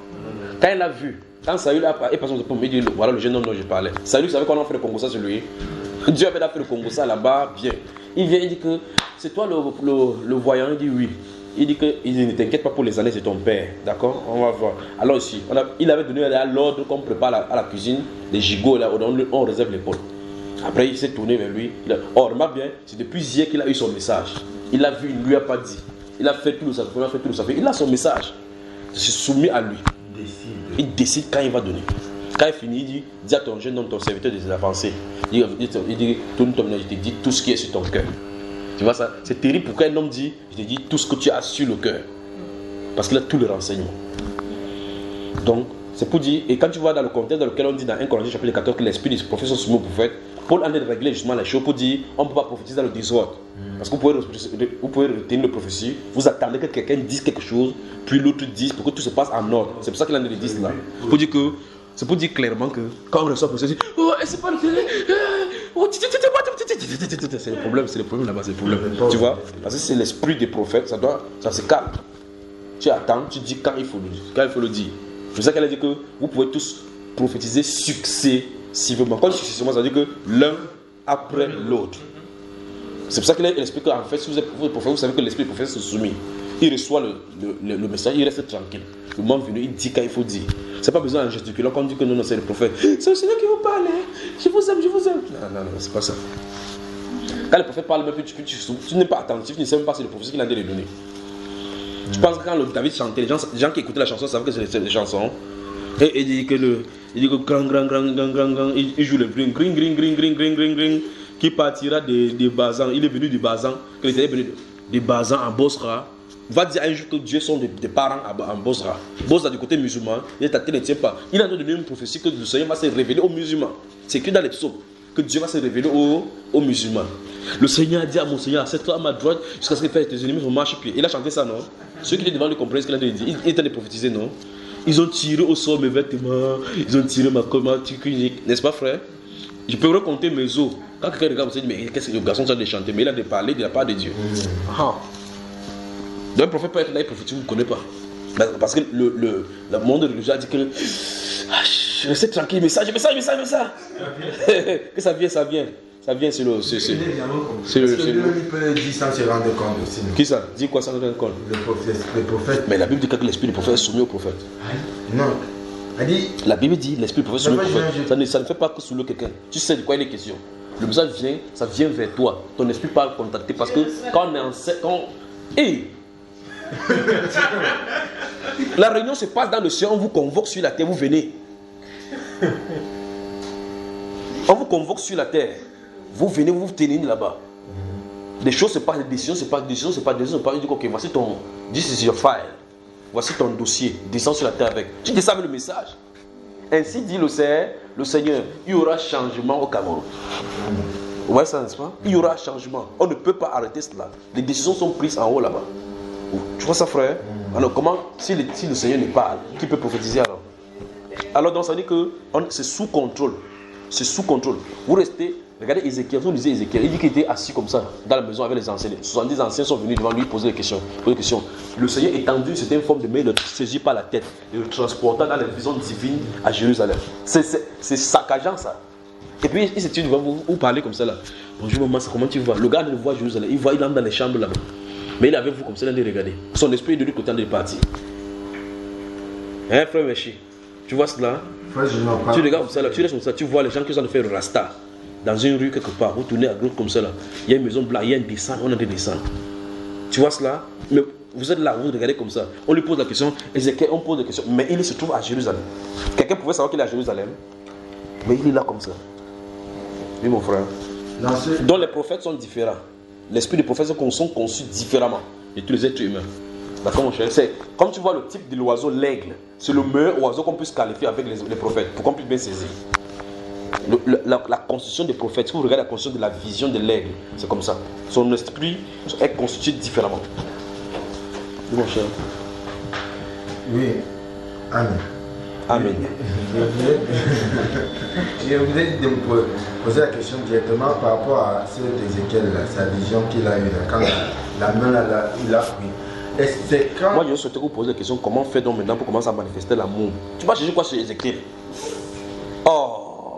Quand il a vu, quand Saül est passé pour me dire, voilà le jeune homme dont je parlais. Saül savait qu'on a fait le Congo ça sur lui. Dieu avait fait le Congo ça là-bas, bien. Il vient, il dit que c'est toi le voyant, il dit oui. Il dit que ne t'inquiète pas pour les années, c'est ton père. D'accord? On va voir. Alors ici, il avait donné l'ordre qu'on prépare à la cuisine, les gigots, là, on réserve les potes. Après, il s'est tourné vers lui. Remarque bien, c'est depuis hier qu'il a eu son message. Il a vu, il ne lui a pas dit. Il a fait tout le sacrifice, il a son message. C'est soumis à lui. Il décide quand il va donner. Quand il finit, il dit, dis à ton jeune homme, ton serviteur de avancées. Il dit, tourne ton âge, je te dis tout ce qui est sur ton cœur. Tu vois ça? C'est terrible pour qu'un homme dit, je te dis tout ce que tu as sur le cœur. Parce qu'il a tous les renseignements. Donc, c'est pour dire, et quand tu vois dans le contexte dans lequel on dit dans 1 Corinthiens chapitre 14 que l'esprit des prophètes sont soumis au prophète, Paul en est de régler justement les choses pour dire, on ne peut pas prophétiser dans le désordre. Parce que vous pouvez retenir le prophétie, vous attendez que quelqu'un dise quelque chose, puis l'autre dise pour que tout se passe en ordre. C'est pour ça qu'il en est de dire cela. Pour dire que, c'est pour dire clairement que quand on reçoit le prophétie, oh, c'est pas le c'est le problème là-bas, c'est le problème. Tu vois? Parce que c'est l'esprit des prophètes, ça se calme. Tu attends, tu dis quand il faut le dire. C'est pour ça qu'elle a dit que vous pouvez tous prophétiser successivement. Quand successivement, ça veut dire que l'un après l'autre. C'est pour ça qu'elle explique qu'en fait, si vous êtes prophète, vous savez que l'esprit des prophètes se soumet. Il reçoit le message, il reste tranquille. Le moment venu, il dit quand il faut dire. C'est pas besoin de gesticuler quand on dit que non, c'est le prophète. C'est le Seigneur qui vous parle. Je vous aime. Non, c'est pas ça. Quand le prophète parle, même tu n'es pas attentif, tu ne sais même pas si le prophète qu'il a dit les donner. Je pense que quand David chantait, les gens qui écoutaient la chanson savaient que c'est des chansons. Et il dit que grand, il joue le green, qui partira des Bazans. Il est venu du Bazan, qu'il était venu des Bazans en Bosra. Va dire un jour que Dieu sont des parents en Bosra. Bosra du côté musulman, il ne tient pas. Il a donné une prophétie que le Seigneur va se révéler aux musulmans. C'est que dans les psaumes que Dieu va se révéler aux musulmans. Le Seigneur a dit à mon Seigneur, assieds-toi à ma droite jusqu'à ce que tes ennemis vont marcher-pied. Il a chanté ça, non? Ceux qui étaient devant lui comprennent ce qu'il a dit. Il était de prophétiser, non? Ils ont tiré au sort mes vêtements, ils ont tiré ma tunique, n'est-ce pas, frère? Je peux raconter mes os. Quand quelqu'un regarde, on se dit, mais qu'est-ce que le garçon a de chanter? Mais il a de parler de la part de Dieu. Donc, le prophète peut être là, il prophétise, vous ne connaissez pas. Parce que le monde religieux a dit que restez tranquille, mais ça. Que ça vient. Ça vient, c'est le. Parce que lui, il peut dire sans se rendre compte aussi. Non? Qui ça? Dis quoi sans se rendre compte? Le prophète. Mais la Bible dit que l'esprit du prophète est soumis au prophète. Non. Elle dit. La Bible dit l'esprit du prophète est soumis au prophète. Ça ne fait pas que soulever quelqu'un. Tu sais de quoi il est question. Le message vient, ça vient vers toi. Ton esprit parle contacter parce que quand on est en Hey! La réunion se passe dans le ciel, on vous convoque sur la terre, vous venez. On vous convoque sur la terre. Vous venez, vous vous tenez là-bas. Les choses se passent, les décisions se passent, Il dit, ok, voici ton. This is your file. Voici ton dossier. Descends sur la terre avec. Tu descends avec le message. Ainsi dit le Seigneur, il y aura changement au Cameroun. Vous voyez ça, n'est-ce pas? Il y aura changement. On ne peut pas arrêter cela. Les décisions sont prises en haut là-bas. Tu vois ça, frère? Alors, comment, si le Seigneur ne parle, qui peut prophétiser alors? Alors, donc, ça veut dire que c'est sous contrôle. C'est sous contrôle. Vous restez. Regardez Ézéchiel, vous lisez Ézéchiel, il dit qu'il était assis comme ça dans la maison avec les anciens. 70 anciens sont venus devant lui poser des questions. Le Seigneur étendu, c'était une forme de main, il le saisit par la tête et le transporta dans les visions divines à Jérusalem. C'est saccageant ça. Et puis il s'est dit devant vous parler comme ça là. Bonjour maman, comment tu vas? Le gars ne voit Jérusalem, il entre dans les chambres là-bas. Mais il est avec vous comme ça, il a dit regardez. Son esprit est de l'autre côté de parti. Hein frère Meshi? Tu vois cela? Tu regardes comme ça là, tu restes comme ça, tu vois les gens qui ont fait le rasta. Dans une rue quelque part, vous tournez à gauche comme ça là, il y a une maison blanche, il y a une descente, on a des descentes. Tu vois cela? Mais vous êtes là, vous regardez comme ça. On lui pose la question, Ézéchiel, on pose la question, mais il se trouve à Jérusalem. Quelqu'un pouvait savoir qu'il est à Jérusalem, mais il est là comme ça. Oui mon frère. Donc les prophètes sont différents. L'esprit des prophètes sont conçus différemment de tous les êtres humains. D'accord mon cher? C'est comme tu vois le type de l'oiseau, l'aigle. C'est le meilleur oiseau qu'on puisse qualifier avec les prophètes, pour qu'on puisse bien saisir. La constitution des prophètes, si vous regardez la constitution de la vision de l'aigle, c'est comme ça. Son esprit est constitué différemment. Oui, mon cher. Oui. Amen. Amen. Je voulais me poser la question directement par rapport à cet Ézéchiel, sa vision qu'il a eue quand la main là, il a pris. Moi, je souhaitais vous poser la question comment faire donc maintenant pour commencer à manifester l'amour. Tu vas chercher quoi chez Ézéchiel? Oh!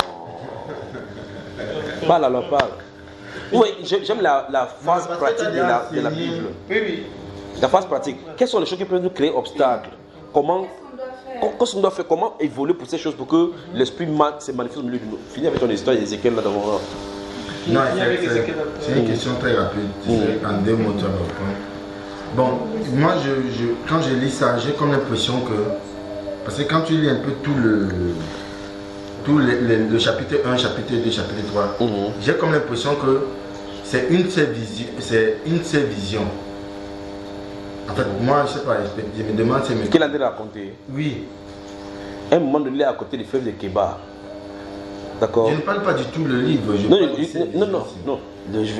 Parle alors, parle. Oui, j'aime la phase pratique de la Bible. Oui. La phase pratique. Quelles sont les choses qui peuvent nous créer obstacles? Qu'est-ce qu'on doit faire? Comment évoluer pour ces choses pour que l'esprit se manifeste au milieu de nous? Finis avec ton histoire d'Ézéchiel là devant. Non, c'est une question très rapide. En 2 mots, tu vas répondre. Bon, moi, quand je lis ça, j'ai comme l'impression que. Parce que quand tu lis un peu tout le chapitre 1, chapitre 2, chapitre 3, j'ai comme l'impression que c'est une de ses visions. En fait, moi, je ne sais pas, je me demande si... Qu'il a déjà raconté? Oui. Un moment donné, à côté des fleuves de Kébar. D'accord? Je ne parle pas du tout le livre. Non.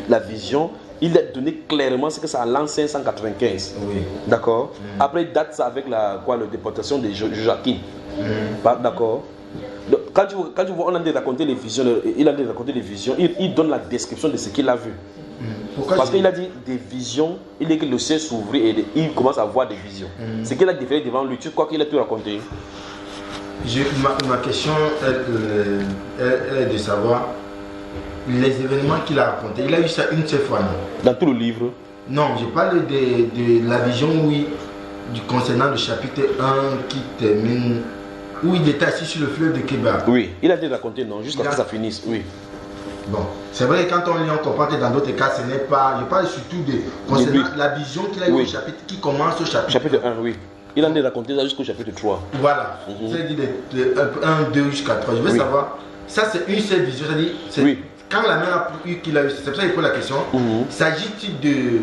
La vision, il a donné clairement ce que c'est en l'an 595. Oui. D'accord? Après, il date ça avec la déportation de Joachim. D'accord? Quand tu vois, on a raconté les visions, il a raconté les visions, il donne la description de ce qu'il a vu. Parce qu'il a dit des visions, il dit que le ciel s'ouvrit et il commence à voir des visions. Ce qu'il a déféré devant lui, tu crois qu'il a tout raconté? Ma question est de savoir les événements qu'il a racontés. Il a eu ça une seule fois, non? Dans tout le livre? Non, je parle de la vision, oui, concernant le chapitre 1 qui termine, où il était assis sur le fleuve de Kébar. Oui, il a déjà raconté, non, jusqu'à ce que ça finisse, oui. Bon, c'est vrai que quand on lit, on comprend que dans d'autres cas, ce n'est pas. Je parle surtout de concernant la vision qu'il a eu au chapitre, qui commence au chapitre. Chapitre 1, oui. Il en est raconté ça jusqu'au chapitre 3. Voilà. C'est-à-dire de 1, 2 jusqu'à 3. Je veux savoir, ça c'est une seule vision. C'est-à-dire, quand la main a eu qu'il a eu, c'est pour ça qu'il pose la question. S'agit-il de.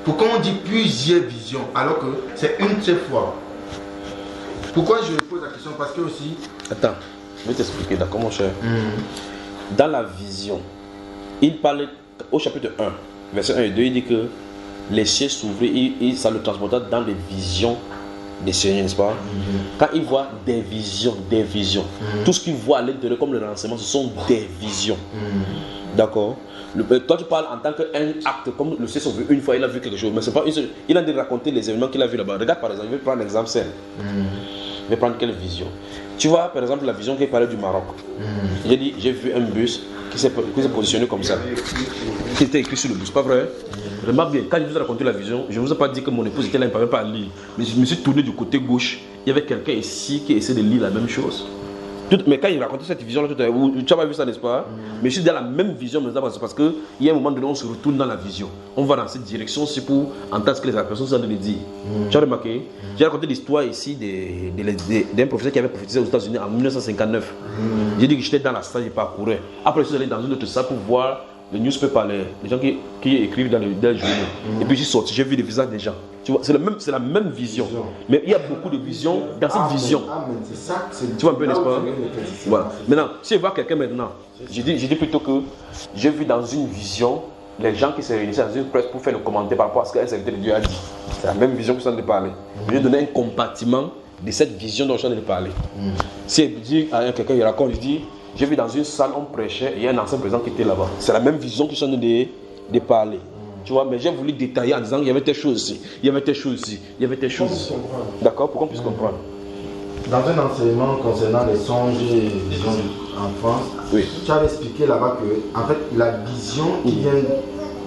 Pourquoi on dit plusieurs visions alors que c'est une seule fois? Pourquoi je pose la question? Parce que aussi. Attends, je vais t'expliquer, d'accord, mon cher. Dans la vision, il parle au chapitre 1, verset 1 et 2, il dit que les cieux s'ouvraient et ça le transporta dans les visions des seigneurs, n'est-ce pas? Quand il voit des visions, tout ce qu'il voit à l'intérieur comme le renseignement, ce sont des visions. D'accord? Toi tu parles en tant qu'un acte, comme le ciel s'ouvre une fois, il a vu quelque chose, mais c'est pas une seule. Il a dit raconter les événements qu'il a vu là-bas. Regarde par exemple, je vais prendre l'exemple simple. Je vais prendre quelle vision? Tu vois par exemple la vision qui parlait du Maroc. J'ai vu un bus qui s'est positionné comme ça. Qui était écrit sur le bus, pas vrai? Remarque bien, quand je vous ai raconté la vision, je ne vous ai pas dit que mon épouse était là, il ne parlait pas à lire. Mais je me suis tourné du côté gauche, il y avait quelqu'un ici qui essayait de lire la même chose. Mais quand il racontait cette vision-là, tu n'as pas vu ça, n'est-ce pas? Mais je suis dans la même vision maintenant parce qu'il y a un moment donné, on se retourne dans la vision. On va dans cette direction, c'est pour entendre ce que les personnes sont en train de dire. Tu as remarqué? J'ai raconté l'histoire ici d'un professeur qui avait prophétisé aux États-Unis en 1959. J'ai dit que j'étais dans la salle, je parcourais. Après, je suis allé dans une autre salle pour voir les newspapers, les gens qui écrivent dans les journaux. Et puis, j'ai sorti, j'ai vu les visages des gens. Tu vois, c'est la même vision. Mais il y a beaucoup de visions dans cette vision. Tu vois un peu, n'est-ce pas? Voilà. Maintenant, si je vois quelqu'un maintenant, je dis plutôt que j'ai vu dans une vision les gens qui se réunissaient dans une presse pour faire le commentaire par rapport à ce qu'un serviteur de Dieu a dit. C'est la même vision que je suis en train de parler. Je vais donner un compartiment de cette vision dont je suis en train de parler. Si je dis à quelqu'un, il raconte, je dis, j'ai vu dans une salle, on prêchait et il y a un ancien président qui était là-bas. C'est la même vision que je suis en train de parler. Tu vois, mais j'ai voulu détailler en disant qu'il y avait telle chose ici, il y avait telle chose ici, il y avait telle chose ici. D'accord, pour qu'on puisse comprendre. Dans un enseignement concernant les songes et les visions en France, tu avais expliqué là-bas que, en fait, la vision qui vient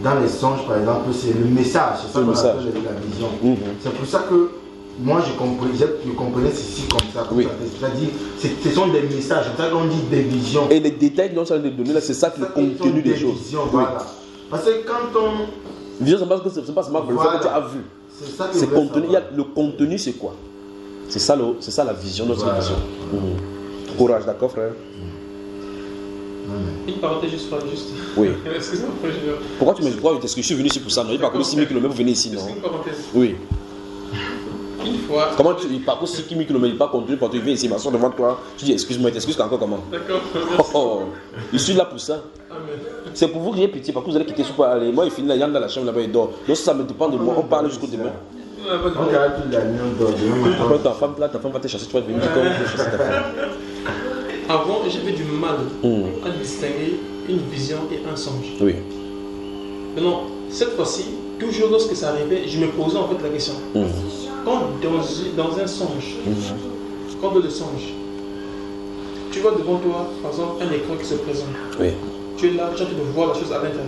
dans les songes, par exemple, c'est le message. C'est ça qu'on appelle la vision. C'est pour ça que moi, je comprenais ceci comme ça. C'est-à-dire, ce sont des messages. C'est ça qu'on dit des visions. Et les détails que nous sommes en train de donner là, c'est ça le contenu des choses. Voilà. Parce que quand on. Vision, c'est pas seulement le fait que tu as vu. C'est ça que c'est contenu. Le contenu, c'est quoi? C'est ça la vision, notre vision. Courage, d'accord, frère? Une parenthèse juste. Oui. Excuse-moi, pourquoi tu me dis, est-ce que je suis venu ici pour ça? Non, il parcourt 6 000 km pour venir ici, non? Une parenthèse. Oui. Une fois. Comment il parcourt 6 000 km, il part conduire, il vient ici, il m'assoit devant toi. Tu dis, excuse-moi, t'excuses encore comment? D'accord. Je suis là pour ça. Amen. C'est pour vous que j'ai pitié, parce que vous allez quitter sous aller. Moi, il finit là, il y a dans la chambre là-bas, il dort. Donc, ça me dépend de moi, on parle jusqu'au demain. On regarde toute la nuit, on dort demain. Après, ta femme va te chasser, tu vas venir comme chasser ta femme. Avant, j'avais du mal à distinguer une vision et un songe. Oui. Maintenant, cette fois-ci, toujours lorsque ça arrivait, je me posais en fait la question. Quand dans un songe, quand dans le songe, tu vois devant toi, par exemple, un écran qui se présente. Oui. Tu es là, tu es en train de voir la chose à l'intérieur.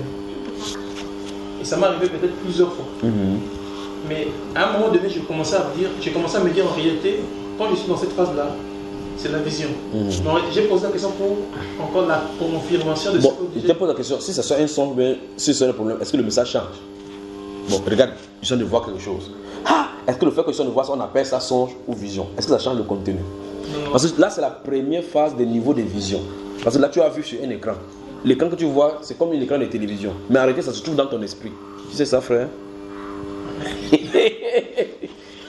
Et ça m'est arrivé peut-être plusieurs fois. Mais à un moment donné, j'ai commencé à me dire en réalité, quand je suis dans cette phase-là, c'est la vision. Donc j'ai posé la question pour encore la confirmation de ce que je te pose la question, si ça soit un songe, si c'est un problème, est-ce que le message change? Bon, regarde, je viens de voir quelque chose. Est-ce que le fait que je viens de voir ça, on appelle ça songe ou vision? Est-ce que ça change le contenu? Parce que là, c'est la première phase des niveaux de vision. Parce que là, tu as vu sur un écran. L'écran que tu vois, c'est comme un écran de télévision. Mais en réalité, ça se trouve dans ton esprit. Tu sais ça, frère?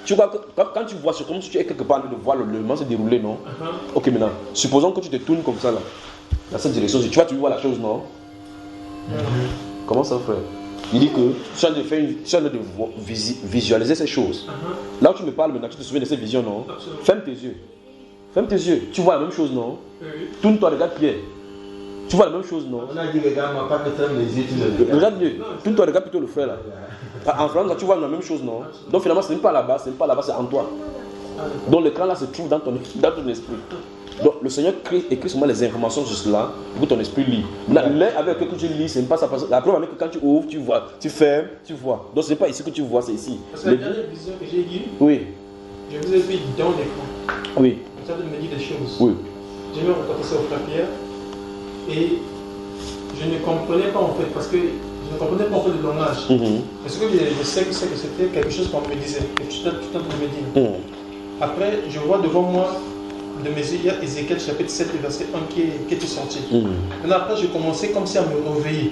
Tu vois, quand tu vois, c'est comme si tu es quelque part de voir le moment se dérouler, non? Ok, maintenant, supposons que tu te tournes comme ça, là, dans cette direction. Tu vois la chose, non? Comment ça, frère? Il dit que tu es en train de visualiser ces choses. Là où tu me parles maintenant, tu te souviens de cette vision, non? Ferme tes yeux. Ferme tes yeux. Tu vois la même chose, non? Tourne-toi, regarde Pierre. Tu vois la même chose, non? On a dit, regarde-moi, pas que ferme les yeux, tu le regardes. Regarde-le. Tourne-toi, regarde plutôt le frère, là. En France, tu vois la même chose, non? Donc finalement, ce n'est pas là-bas, c'est en toi. Donc l'écran là se trouve dans ton esprit. Donc le Seigneur écrit seulement les informations sur cela pour que ton esprit lit. L'un avec lequel tu lis, ce n'est pas ça. La preuve est que quand tu ouvres, tu vois, tu fermes, tu vois. Donc ce n'est pas ici que tu vois, c'est ici. Parce que la dernière vision que j'ai eue, oui. Je vous ai vu dans l'écran. Oui. Vous avez me dire des choses. Oui. J'ai même rencontré ça au frère Pierre. Et je ne comprenais pas en fait, parce que je ne comprenais pas en fait le langage. Parce que je sais que c'était quelque chose qu'on me disait, que tu t'es en train de me dire. Après, je vois devant moi, de mes yeux, il y a Ézéchiel chapitre 7, verset 1 qui était sorti. Maintenant, après, je commençais comme si à me réveiller.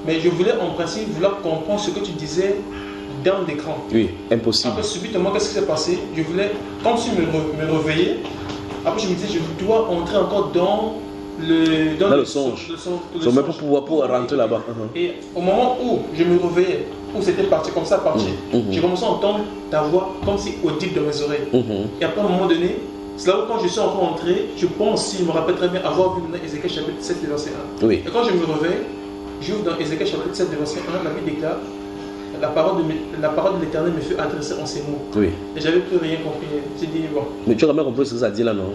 Mais je voulais en principe vouloir comprendre ce que tu disais dans l'écran. Oui, impossible. Après, subitement, qu'est-ce qui s'est passé? Je voulais, comme si me réveiller. Après, je me disais, je dois entrer encore dans le songe. Même pour rentrer là-bas. Et au moment où je me réveillais, où c'était parti comme ça, parti, j'ai commencé à entendre ta voix comme si audible dans mes oreilles. Et après, à un moment donné, c'est là où quand je suis encore entré, je pense, si je me rappelle très bien, avoir vu dans Ézéchiel chapitre 7, verset 1. Oui. Et quand je me réveille, j'ouvre dans Ézéchiel chapitre 7, verset 1, la Bible déclare, la parole de l'Éternel me fut adressée en ces mots. Oui. Et j'avais plus rien compris. J'ai dit, bon. Mais tu as quand même compris ce que ça dit là, non?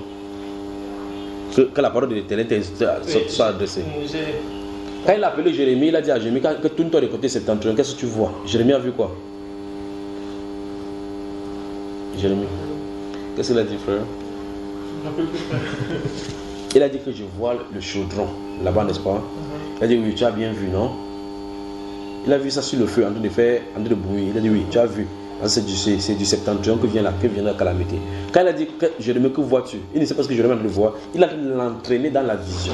Que la parole de l'Éternel soit adressée. Quand il a appelé Jérémie, il a dit à Jérémie, que tourne-toi de côté septentrion, qu'est-ce que tu vois? Jérémie a vu quoi? Jérémie. Qu'est-ce qu'il a dit, frère? Il a dit que je vois le chaudron là-bas, n'est-ce pas? Il a dit oui, tu as bien vu, non? Il a vu ça sur le feu en train de bouillir. Il a dit oui, tu as vu. C'est du septentrion que vient la calamité. Quand il a dit que Jérémie, que vois-tu? Il ne sait pas ce que Jérémie le voit. Il a l'entraîné dans la vision.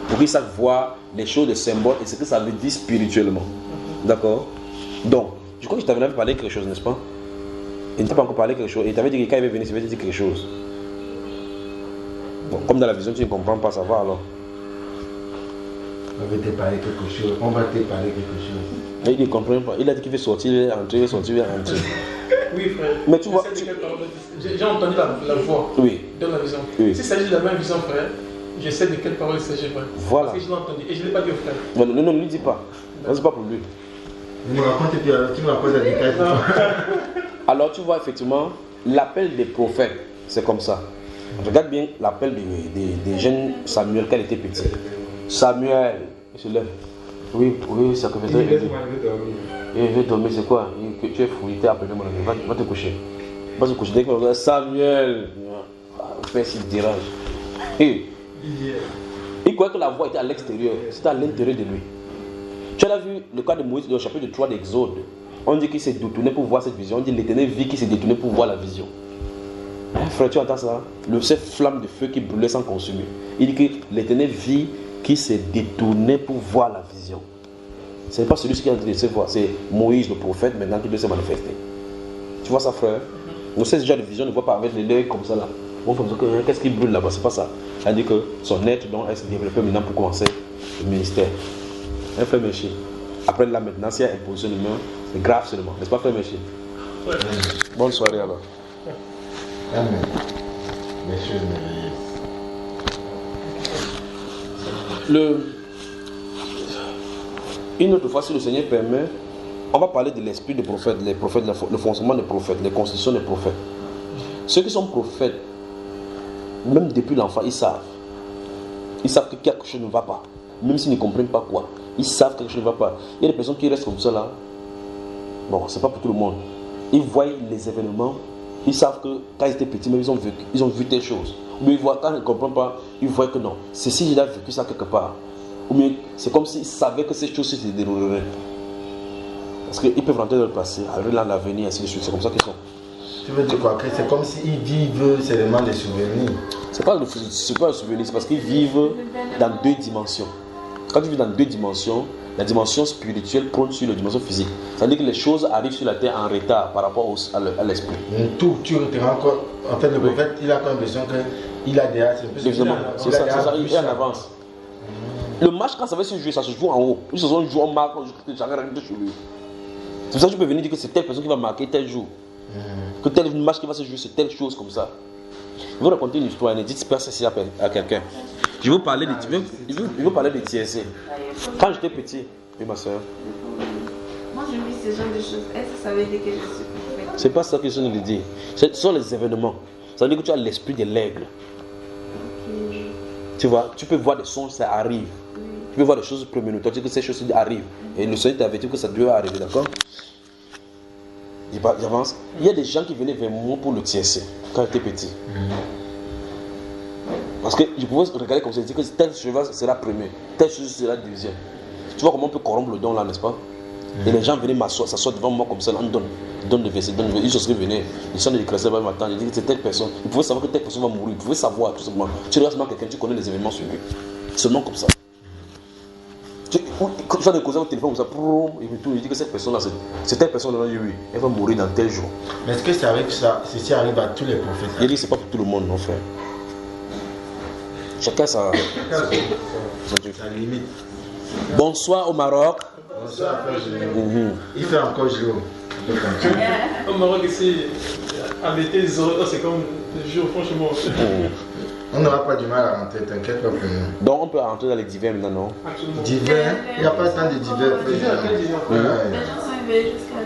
Pour qu'il sache voir les choses de symbole et ce que ça veut dire spirituellement. D'accord? Donc, je crois que je t'avais parlé quelque chose, n'est-ce pas? Il ne t'a pas encore parlé quelque chose. Et il t'avait dit que quand il va venir, il va te dire quelque chose. Bon, comme dans la vision, tu ne comprends pas, ça va alors. On va te parler quelque chose. On va te parler quelque chose. Mais il ne comprend pas. Il a dit qu'il veut sortir, il va entrer, il va sortir, il va entrer. Oui, frère. Mais tu vois. J'ai entendu la voix dans la vision. Oui. S'il s'agit de la même vision, frère, je sais de quelle parole il s'agit, frère. Voilà. Parce que je l'ai entendu et je ne l'ai pas dit au frère. Non, ne lui dis pas. Non, c'est pas pour lui. Tu me racontes et puis tu me racontes la détail. Alors tu vois effectivement, l'appel des prophètes, c'est comme ça. Regarde bien l'appel des jeunes Samuel quand il était petit. Samuel, il se lève. Oui, ça que faisait. Il veut dormir, c'est quoi? Tu es fou, il t'a appelé mon ami, va te coucher. Va te coucher. Dès qu'il va Samuel, fais s'il dérange. Et il croyait que la voix était à l'extérieur, c'était à l'intérieur de lui. Tu as vu le cas de Moïse dans le chapitre 3 d'Exode. On dit qu'il s'est détourné pour voir cette vision. On dit l'Éternel vit qu'il s'est détourné pour voir la vision. Frère, tu entends ça? Cette flamme de feu qui brûlait sans consumer. Il dit que l'Éternel vit qu'il s'est détourné pour voir la vision. Ce n'est pas celui qui est en train de se voir, c'est Moïse le prophète maintenant qui doit se manifester. Tu vois ça, frère? Donc ce genre de vision ne voit pas avec l'œil comme ça là. Bon, comme ça, qu'est-ce qui brûle là-bas? C'est pas ça. Ça veut dire que son être donc elle se développe maintenant pour commencer le ministère. Un frère Méché. Après là maintenant, s'il y a imposition de main, c'est grave seulement. N'est-ce pas, frère Méché? Ouais. Bonne soirée alors. Amen. Messieurs, Une autre fois, si le Seigneur permet, on va parler de l'esprit des prophètes, les prophètes, le fonctionnement des prophètes, les constitutions des prophètes. Ceux qui sont prophètes, même depuis l'enfant, ils savent. Ils savent que quelque chose ne va pas. Même s'ils ne comprennent pas quoi. Ils savent que quelque chose ne va pas. Il y a des personnes qui restent comme ça là. Bon, c'est pas pour tout le monde. Ils voient les événements. Ils savent que quand ils étaient petits, même ils ont vu telle chose. Ou bien ils voient, quand ils ne comprennent pas, ils voient que non. C'est si j'ai vécu ça quelque part. Ou bien c'est comme s'ils savaient que ces choses-ci se dérouleraient. Parce qu'ils peuvent rentrer dans le passé, aller dans l'avenir, ainsi de suite. C'est comme ça qu'ils sont. Tu veux dire quoi? C'est comme s'ils vivent seulement des souvenirs. C'est pas le souvenir, c'est parce qu'ils vivent dans deux dimensions. Quand tu vis dans deux dimensions, la dimension spirituelle prône sur la dimension physique. Ça veut dire que les choses arrivent sur la terre en retard par rapport à l'esprit. Tout, tu te rends compte. En fait, le prophète, il a comme l'impression qu'il a déjà. C'est ça, il est en avance. Le match, quand ça va se jouer, ça se joue en haut. Ils se sont joués en marque, chacun rentre sur lui. C'est pour ça que tu peux venir dire que c'est telle personne qui va marquer tel jour. Que tel match qui va se jouer, c'est telle chose comme ça. Je vais raconter une histoire, ne dites pas ça à quelqu'un. Je vais vous parler de TSC. Quand j'étais petit, oui ma soeur. Moi je vis ce genre de choses. Est-ce que ça veut dire que je suis prophète? C'est pas ça que je veux dire. Ce sont les événements. Ça veut dire que tu as l'esprit de l'aigle. Okay. Tu vois, tu peux voir des songes, ça arrive. Tu peux voir des choses prémonitoires, tu dis que ces choses arrivent. Et le Seigneur t'avertit que ça doit arriver, d'accord? J'avance. Il y a des gens qui venaient vers moi pour le TSC quand j'étais petit. Parce que je pouvais regarder comme ça, dire que tel cheval c'est la première, tel cheval c'est la deuxième. Tu vois comment on peut corrompre le don là, n'est-ce pas? Et les gens venaient s'asseoir devant moi comme ça, on donne le verset, donne le verset. Ils se venaient, ils sont des chrétiens, ils m'attendent, ils disent que c'est telle personne. Ils pouvaient savoir que telle personne va mourir, ils pouvaient savoir tout simplement. Tu regardes seulement quelqu'un, tu connais les événements sur lui. Seulement comme ça. Tu fais des causes au téléphone comme ça, et puis tout, il dit que cette personne-là, c'est telle personne-là, oui, elle va mourir dans tel jour. Mais est-ce que c'est avec ça, ceci arrive à tous les prophètes? Il dit que c'est pas pour tout le monde, non frère. Chacun sa limite. Bonsoir au Maroc. Bonsoir, frère Jérôme. Il fait encore jour. Au Maroc, ici, en été, c'est comme le jour, franchement. On n'aura pas du mal à rentrer, t'inquiète pas pour nous. Donc on peut rentrer dans les divers maintenant, non? Absolument. Divers, il n'y a pas tant de divers. Divers. Les gens sont éveillés jusqu'à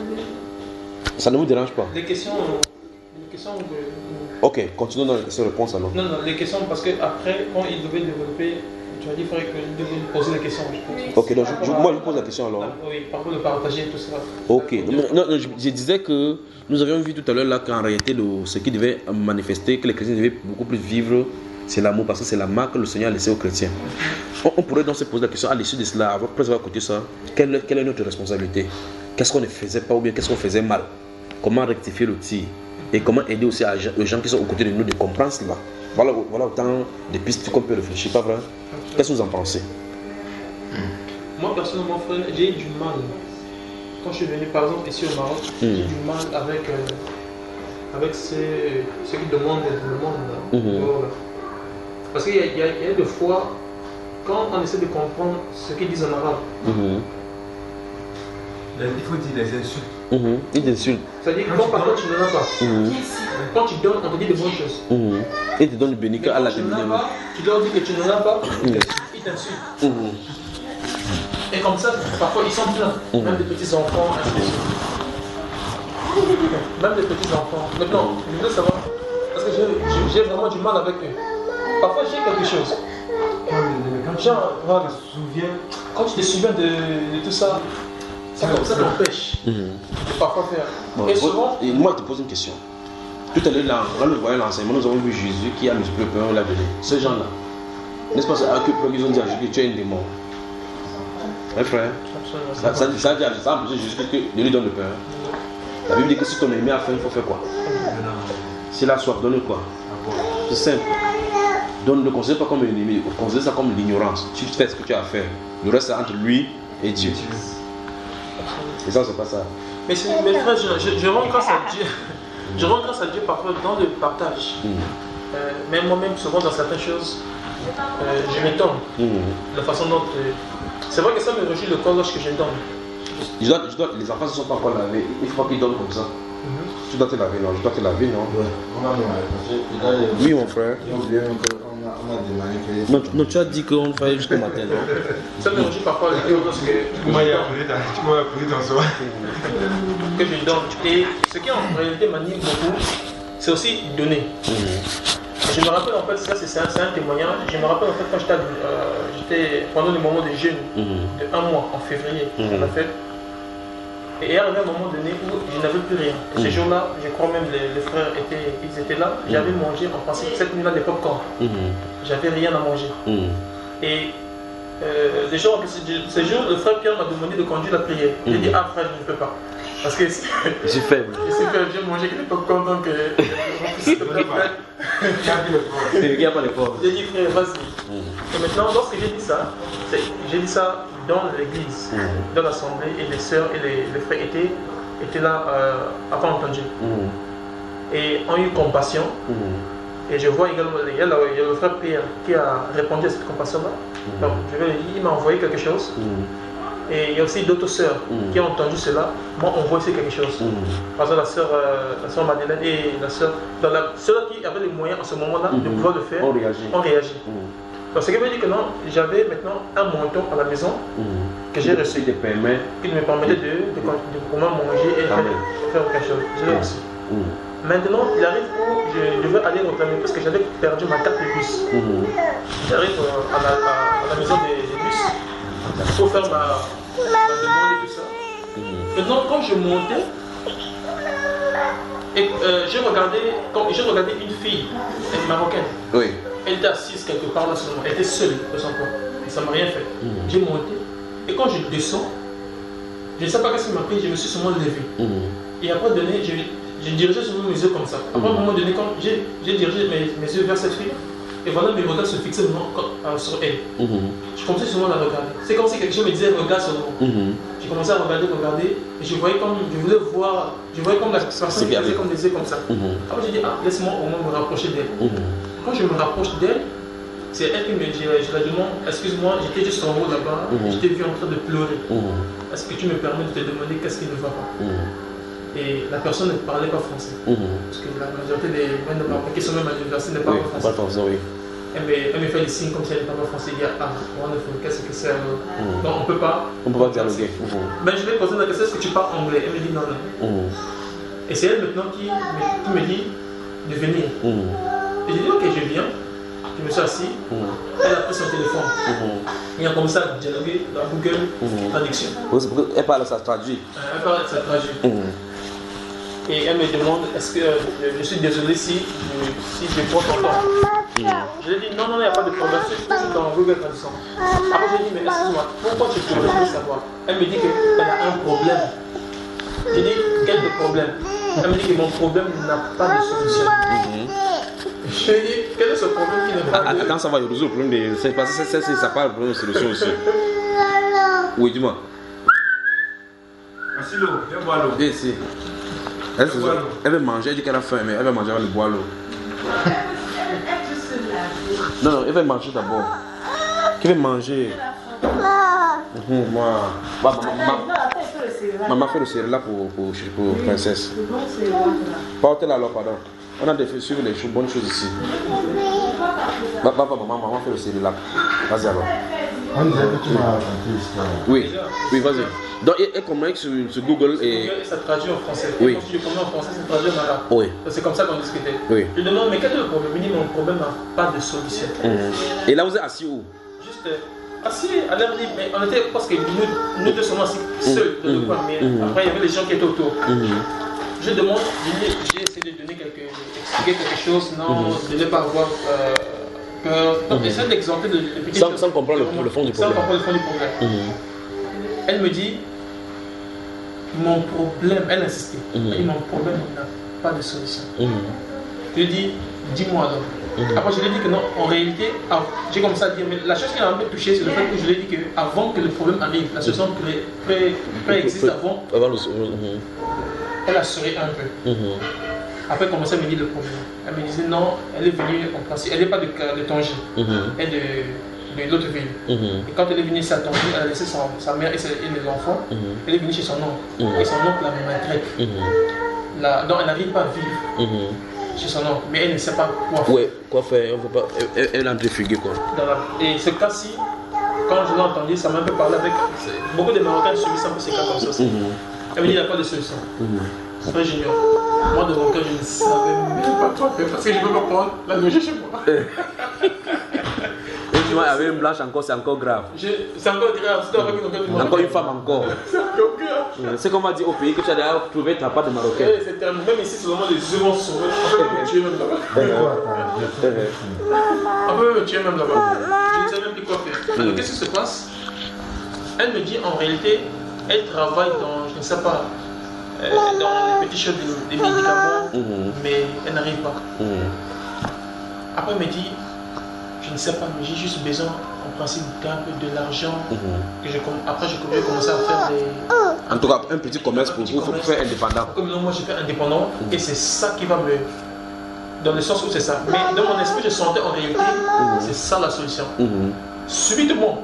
2. Ça ne vous dérange pas? Les questions. Ok, continuons dans les questions-réponses alors. Non, les questions, parce qu'après, quand il devait développer, tu as dit qu'il faudrait qu'il devait poser des questions, je pense. Ok, donc moi je vous pose la question alors. Oui, par contre, de partager tout ça. Ok, non, je disais que nous avions vu tout à l'heure là qu'en réalité ce qui devait manifester, que les chrétiens devaient beaucoup plus vivre, c'est l'amour, parce que c'est la marque que le Seigneur a laissée aux chrétiens. On pourrait donc se poser la question à l'issue de cela, après avoir écouté ça, quelle est notre responsabilité? Qu'est-ce qu'on ne faisait pas ou bien qu'est-ce qu'on faisait mal? Comment rectifier le tir? Et comment aider aussi aux gens qui sont aux côtés de nous de comprendre cela? Voilà autant de pistes qu'on peut réfléchir, pas vrai? Qu'est-ce que vous en pensez? Moi, personnellement, frère, j'ai eu du mal. Quand je suis venu, par exemple, ici au Maroc, j'ai eu du mal avec ceux qui demandent le monde. Parce qu'il y a des fois, quand on essaie de comprendre ce qu'ils disent en arabe, il faut dire les insultes. Ils insultent. C'est-à-dire quand parfois tu n'en as pas. Quand tu donnes, on te dit de bonnes choses. Ils te donnent le béni qu'Allah Allah t'a donné. tu leur dis que tu n'en as pas, ils t'insultent. Et comme ça, parfois ils sont pleins. Même des petits enfants, ainsi de suite. Même des petits enfants. Maintenant, je veux savoir, parce que j'ai vraiment du mal avec eux. Parfois j'ai quelque chose. Quand tu te souviens de tout ça, ça t'empêche de parfois faire. Et souvent. Et moi, je te pose une question. Tout à l'heure, quand nous voyons l'enseignement, nous avons vu Jésus qui a multiplié le pain, on l'a donné. Ces gens-là, n'est-ce pas, c'est à que ils ont dit à Jésus que tu es un démon. Hein, frère? Ça a empêché Jésus de lui donner le pain. La Bible dit que si ton ennemi a faim, il faut faire quoi? S'il a soif, donne quoi? C'est simple. Donc ne considère pas comme un ennemi, considère ça comme l'ignorance. Tu fais ce que tu as à faire. Le reste, c'est entre lui et Dieu. Et ça, c'est pas ça. Mais frère, je rends grâce à Dieu. Je rends grâce à Dieu parfois dans le partage. Mais moi-même, souvent dans certaines choses, je m'étonne de la façon dont. C'est vrai que ça me réjouit le corps lorsque je donne. Les enfants ne sont pas encore lavés. Il faut pas qu'ils donnent comme ça. Tu dois te laver, non? Je dois te laver, non? Ouais, on va me Oui, mon frère. On a demandé que. Non, tu as dit qu'on ferait jusqu'au matin, non? Ça me réjouit parfois le cœur lorsque Tu m'as appris dans ce que je donne. Et ce qui en réalité m'anime beaucoup, c'est aussi donner. Je me rappelle en fait, ça c'est un témoignage. Je me rappelle en fait quand j'étais pendant le moment de jeûne de 1 mois en février, on a fait. Et il y a arrivé un moment donné où je n'avais plus rien. Et ce jour-là, je crois même les frères étaient là. J'avais mangé en principe cette nuit-là des pop-corn. J'avais rien à manger. Et ce jour, le frère Pierre m'a demandé de conduire la prière. J'ai dit, ah frère, je ne peux pas. Parce que je suis faible. J'ai mangé que des pop-corn, donc c'est lui qui n'a pas l'effort. J'ai dit, frère, vas-y. Et maintenant, lorsque j'ai dit ça dans l'église, dans l'assemblée, et les sœurs et les frères étaient là à pas entendu. Et ont eu compassion. Et je vois également, il y a le frère Pierre qui a répondu à cette compassion-là. Donc, il m'a envoyé quelque chose. Et il y a aussi d'autres sœurs qui ont entendu cela, m'ont envoyé aussi quelque chose. Par exemple, la sœur Madeleine et la sœur qui avait les moyens en ce moment-là de pouvoir le faire, ont réagi. Donc, ce qui veut dire que non, j'avais maintenant un montant à la maison que j'ai reçu, qui me permettait de pouvoir manger et faire quelque chose. Je l'ai reçu. Maintenant, il arrive où je devais aller réclamer parce que j'avais perdu ma carte de bus. J'arrive à la maison des bus pour faire ma demande et tout ça. Maintenant, quand je montais, j'ai regardé une fille marocaine. Oui. elle était assise quelque part là seulement. Elle était seule de son corps. Et ça m'a rien fait. J'ai monté. Et quand je descends, je ne sais pas qu'est-ce qui m'a pris, je me suis seulement levé. Et après donné, j'ai dirigé sur mes yeux comme ça. Après, à un moment donné, quand j'ai dirigé mes yeux vers cette fille, et voilà, mes regards se fixaient sur elle. Je commençais seulement à la regarder. C'est comme si quelque chose me disait regarde sur moi. J'ai commencé à regarder, et je voyais comme, je voulais voir, je voyais comme la personne qui faisait comme des yeux comme ça. Après, j'ai dit, ah, laisse-moi au moins me rapprocher d'elle. Quand je me rapproche d'elle, c'est elle qui me dit, je la demande, excuse-moi, j'étais juste en haut là-bas, je t'ai vu en train de pleurer. Est-ce que tu me permets de te demander qu'est-ce qui ne va pas? Et la personne ne parlait pas français. Parce que la majorité des gens qui sont même à l'université ne parlent pas français. Oui. Elle me fait des signes comme si elle ne parlait pas français. Il y a qu'est-ce que c'est? Donc on ne peut pas dialoguer. Mais je lui ai posé la question, est-ce que tu parles anglais? Elle me dit non, non. Et c'est elle maintenant qui me dit de venir. Et j'ai dit ok, je viens. Je me suis assis. Elle a pris son téléphone. Il a commencé à dialoguer dans Google Traduction. Elle parle, ça traduit. Elle parle, ça traduit. Et elle me demande, est-ce que je suis désolé si je prends ton temps. Je lui ai dit non, il n'y a pas de problème, c'est dans Google Traduction. Après, je lui ai dit, mais excuse-moi, pourquoi tu peux savoir? Elle me dit qu'elle a un problème. J'ai dit, quel problème? Elle me dit que mon problème n'a pas de solution. Je lui ai dit, quel est ce problème qui n'a pas de solution? Attends, ça va résoudre le problème de. C'est parce que ça parle de problème de solution aussi. Oui, dis-moi. Merci l'eau, viens boire l'eau. Viens ici. Elle veut manger, elle dit qu'elle a faim, mais elle va manger avant de boire l'eau. Non, elle veut manger d'abord. Qui veut manger? Moi. Maman fait le céréal pour princesse. Portez-la alors, pardon. On a des suivre les bonnes choses ici. Maman fait le céréal. Vas-y alors. On dirait que tu m'as raconté l'histoire. Oui, vas-y. Donc, elle communique sur Google et. Ça traduit en français. Oui. Quand je commence en français, ça traduit en arabe. Oui. C'est comme ça qu'on discutait. Oui. Je lui demande, mais quel est le problème? Il dit, mon problème n'a pas de solution. Et là, vous êtes assis où? Juste assis à l'air libre, mais on était parce que nous deux sommes assis seuls dans le coin. Mais après, il y avait les gens qui étaient autour. Je demande, j'ai essayé de donner expliquer quelque chose, non, de ne pas avoir peur. Donc, j'essaie d'exempter de petites choses. Sans comprendre le fond du problème. Sans comprendre le fond du problème. Elle me dit, mon problème, elle insistait, elle dit, mon problème n'a pas de solution. Je lui ai dit, dis-moi alors. Après, je lui ai dit que non, en réalité, j'ai commencé à dire, mais la chose qui m'a un peu touché, c'est le fait que je lui ai dit qu'avant que le problème arrive, la solution préexiste avant. Elle a souri un peu. Après, elle commençait à me dire le problème. Elle me disait non, elle est venue en principe, elle n'est pas de Tanger, elle est de l'autre ville. Et quand elle est venue ici à Tanger, elle a laissé sa mère et les enfants, elle est venue chez son oncle. Et son oncle la maltraite. Donc elle n'arrive pas à vivre chez son oncle, mais elle ne sait pas quoi faire. Oui, quoi faire, elle est en défigué quoi. Et ce cas-ci, quand je l'ai entendu, ça m'a un peu parlé avec. Beaucoup de Marocains subissent un peu ces cas comme ça aussi. Elle me dit il n'y a pas de solution. Frère Junior, moi de mon cœur, je ne savais même pas quoi faire parce que je ne peux pas prendre la loger chez moi. Et tu vois, avec une blanche encore, c'est encore grave. C'est encore grave, c'est avec une encore une femme encore. C'est encore grave. C'est comme on dit au pays que tu as déjà trouvé ta part de Marocain. C'est terminé. Même ici, c'est vraiment les yeux vont sauver. On peut me tuer même là-bas. On peut me tuer même là-bas. Je ne sais même plus quoi faire. Alors qu'est-ce qui se passe? Elle me dit en réalité, elle travaille dans, je ne sais pas, dans les petits shops des médicaments, mais elle n'arrive pas. Après, elle me dit, je ne sais pas, mais j'ai juste besoin, en principe, d'un peu de l'argent. Après, je vais commencer à faire des. En tout cas, un petit commerce pour faire indépendant. Comme moi, je fais indépendant, et c'est ça qui va me. Dans le sens où c'est ça. Mais dans mon esprit, je sentais en réalité, c'est ça la solution. Subitement,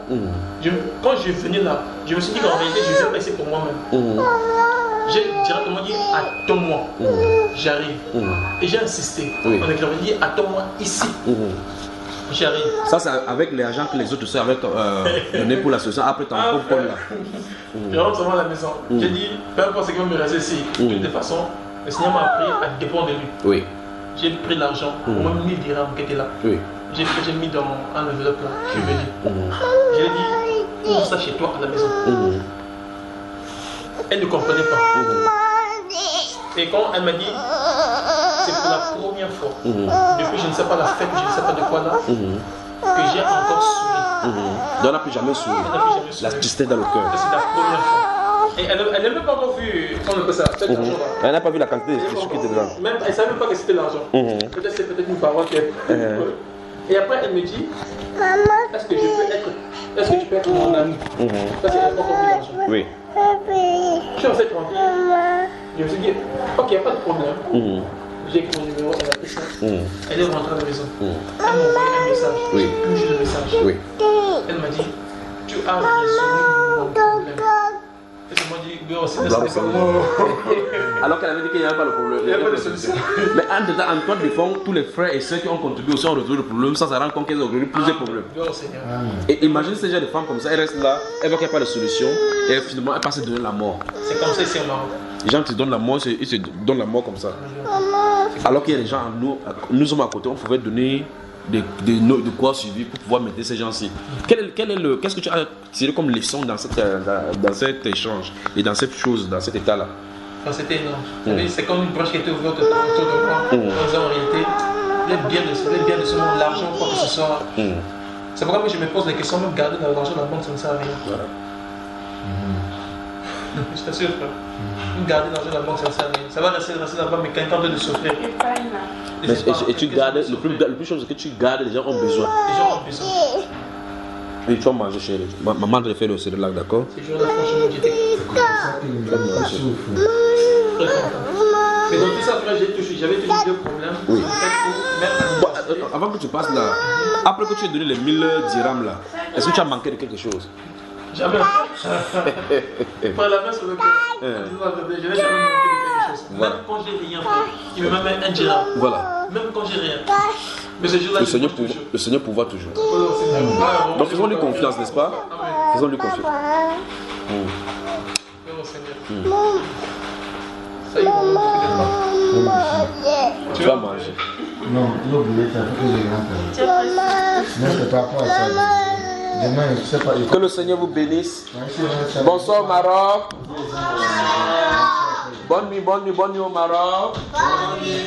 quand je venais là, je me suis dit qu'en réalité, je viens passer pour moi-même. J'ai directement dit attends-moi, j'arrive. Et j'ai insisté. On a dit attends-moi ici. J'arrive. Ça, c'est avec l'argent que les autres se avec donné pour la solution. Après, ton propre compte là. Je rentre seulement à la maison. J'ai dit peu importe ce qui va me rester ici. De toute façon, le Seigneur m'a appris à dépendre de lui. Oui. J'ai pris l'argent, au moins 1000 dirhams qui étaient là. Oui. J'ai mis dans un enveloppe là. Je suis venu. Je lui ai dit ouvre ça chez toi à la maison. Elle ne comprenait pas. Et quand elle m'a dit c'est pour la première fois, depuis je ne sais pas la fête, je ne sais pas de quoi là, que j'ai encore souri. Donc, on n'a plus jamais souri. Elle n'a plus jamais souri. La tristesse dans le cœur. Ça, c'est la première fois. Et elle n'a même pas encore vu, comment on appelle ça, cet argent-là. Elle n'a pas vu la quantité de Elle ce qui était dedans. même, elle ne savait même pas que c'était l'argent. Peut-être c'est peut-être une parole qu'elle. Et après, elle me dit, est-ce que tu peux être mon ami? Parce qu'elle n'a pas encore vu l'argent. Oui. Je suis resté tranquille. Je me suis dit, ok, il n'y a pas de problème. J'ai écrit mon numéro, elle a pris ça. Elle est rentrée à la maison. Elle m'a envoyé un message. Oui. Toujours le message. Oui. Elle m'a dit, tu as résolu mon problème. Et je m'ai dit, girl, c'est pas moi. Alors qu'elle avait dit qu'il n'y avait pas le problème. Il n'y avait pas de solution. Mais en toi de fond, tous les frères et ceux qui ont contribué aussi ont résolu le problème sans se rendre compte qu'ils ont résolu plusieurs problèmes. Girl, Seigneur. Et imagine ces gens de femmes comme ça, elles restent là, elles voient qu'il n'y a pas de solution et finalement elles passent à donner la mort. C'est comme ça ici au Maroc. Les gens qui te donnent la mort, ils se donnent la mort comme ça. Alors qu'il y a des gens, nous sommes à côté, on pouvait donner de quoi suivre pour pouvoir mettre ces gens-ci. Qu'est-ce que tu as tiré comme leçon dans cet échange et dans cette chose, dans cet état-là? C'était énorme. C'est comme une branche qui était ouverte autour de moi. En disant en réalité, les biens de ce monde, l'argent, quoi que ce soit. C'est pourquoi je me pose des questions, même garder l'argent dans la banque, ça ne sert à rien. Voilà. Je t'assure, frère. Même garder l'argent dans la banque, ça ne sert à rien. Ça va rester là-bas, mais quelqu'un de souffrir. Et tu gardes, le plus chose c'est que tu gardes, les gens ont besoin. Les gens ont besoin. Et tu vas manger chez eux. Maman devait faire le céréal, d'accord? Ces jours-là, franchement, j'étais très content. Mais dans tout ça, frère, j'avais toujours deux problèmes. Oui. Bon, avant que tu passes là, après que tu aies donné les 1000 dirhams là, est-ce que tu as manqué de quelque chose? Jamais. Par la main sur le cœur. Je n'ai jamais manqué de quelque chose. Même quand j'ai rien, il me met un dirham. Voilà. Même quand j'ai rien. Mais ce jour-là, Le Seigneur pouvoir toujours. Oh, Seigneur. Donc faisons-lui confiance, n'est-ce pas? Faisons-lui confiance. Oh, Seigneur. Ça y est, Tu vas manger. Non, l'oublier, c'est un peu que j'ai rien fait. Non, c'est par rapport à ça. Demain, je sais pas. Que le Seigneur vous bénisse. Bonsoir Maroc. Bonne nuit au Maroc. Bonne nuit.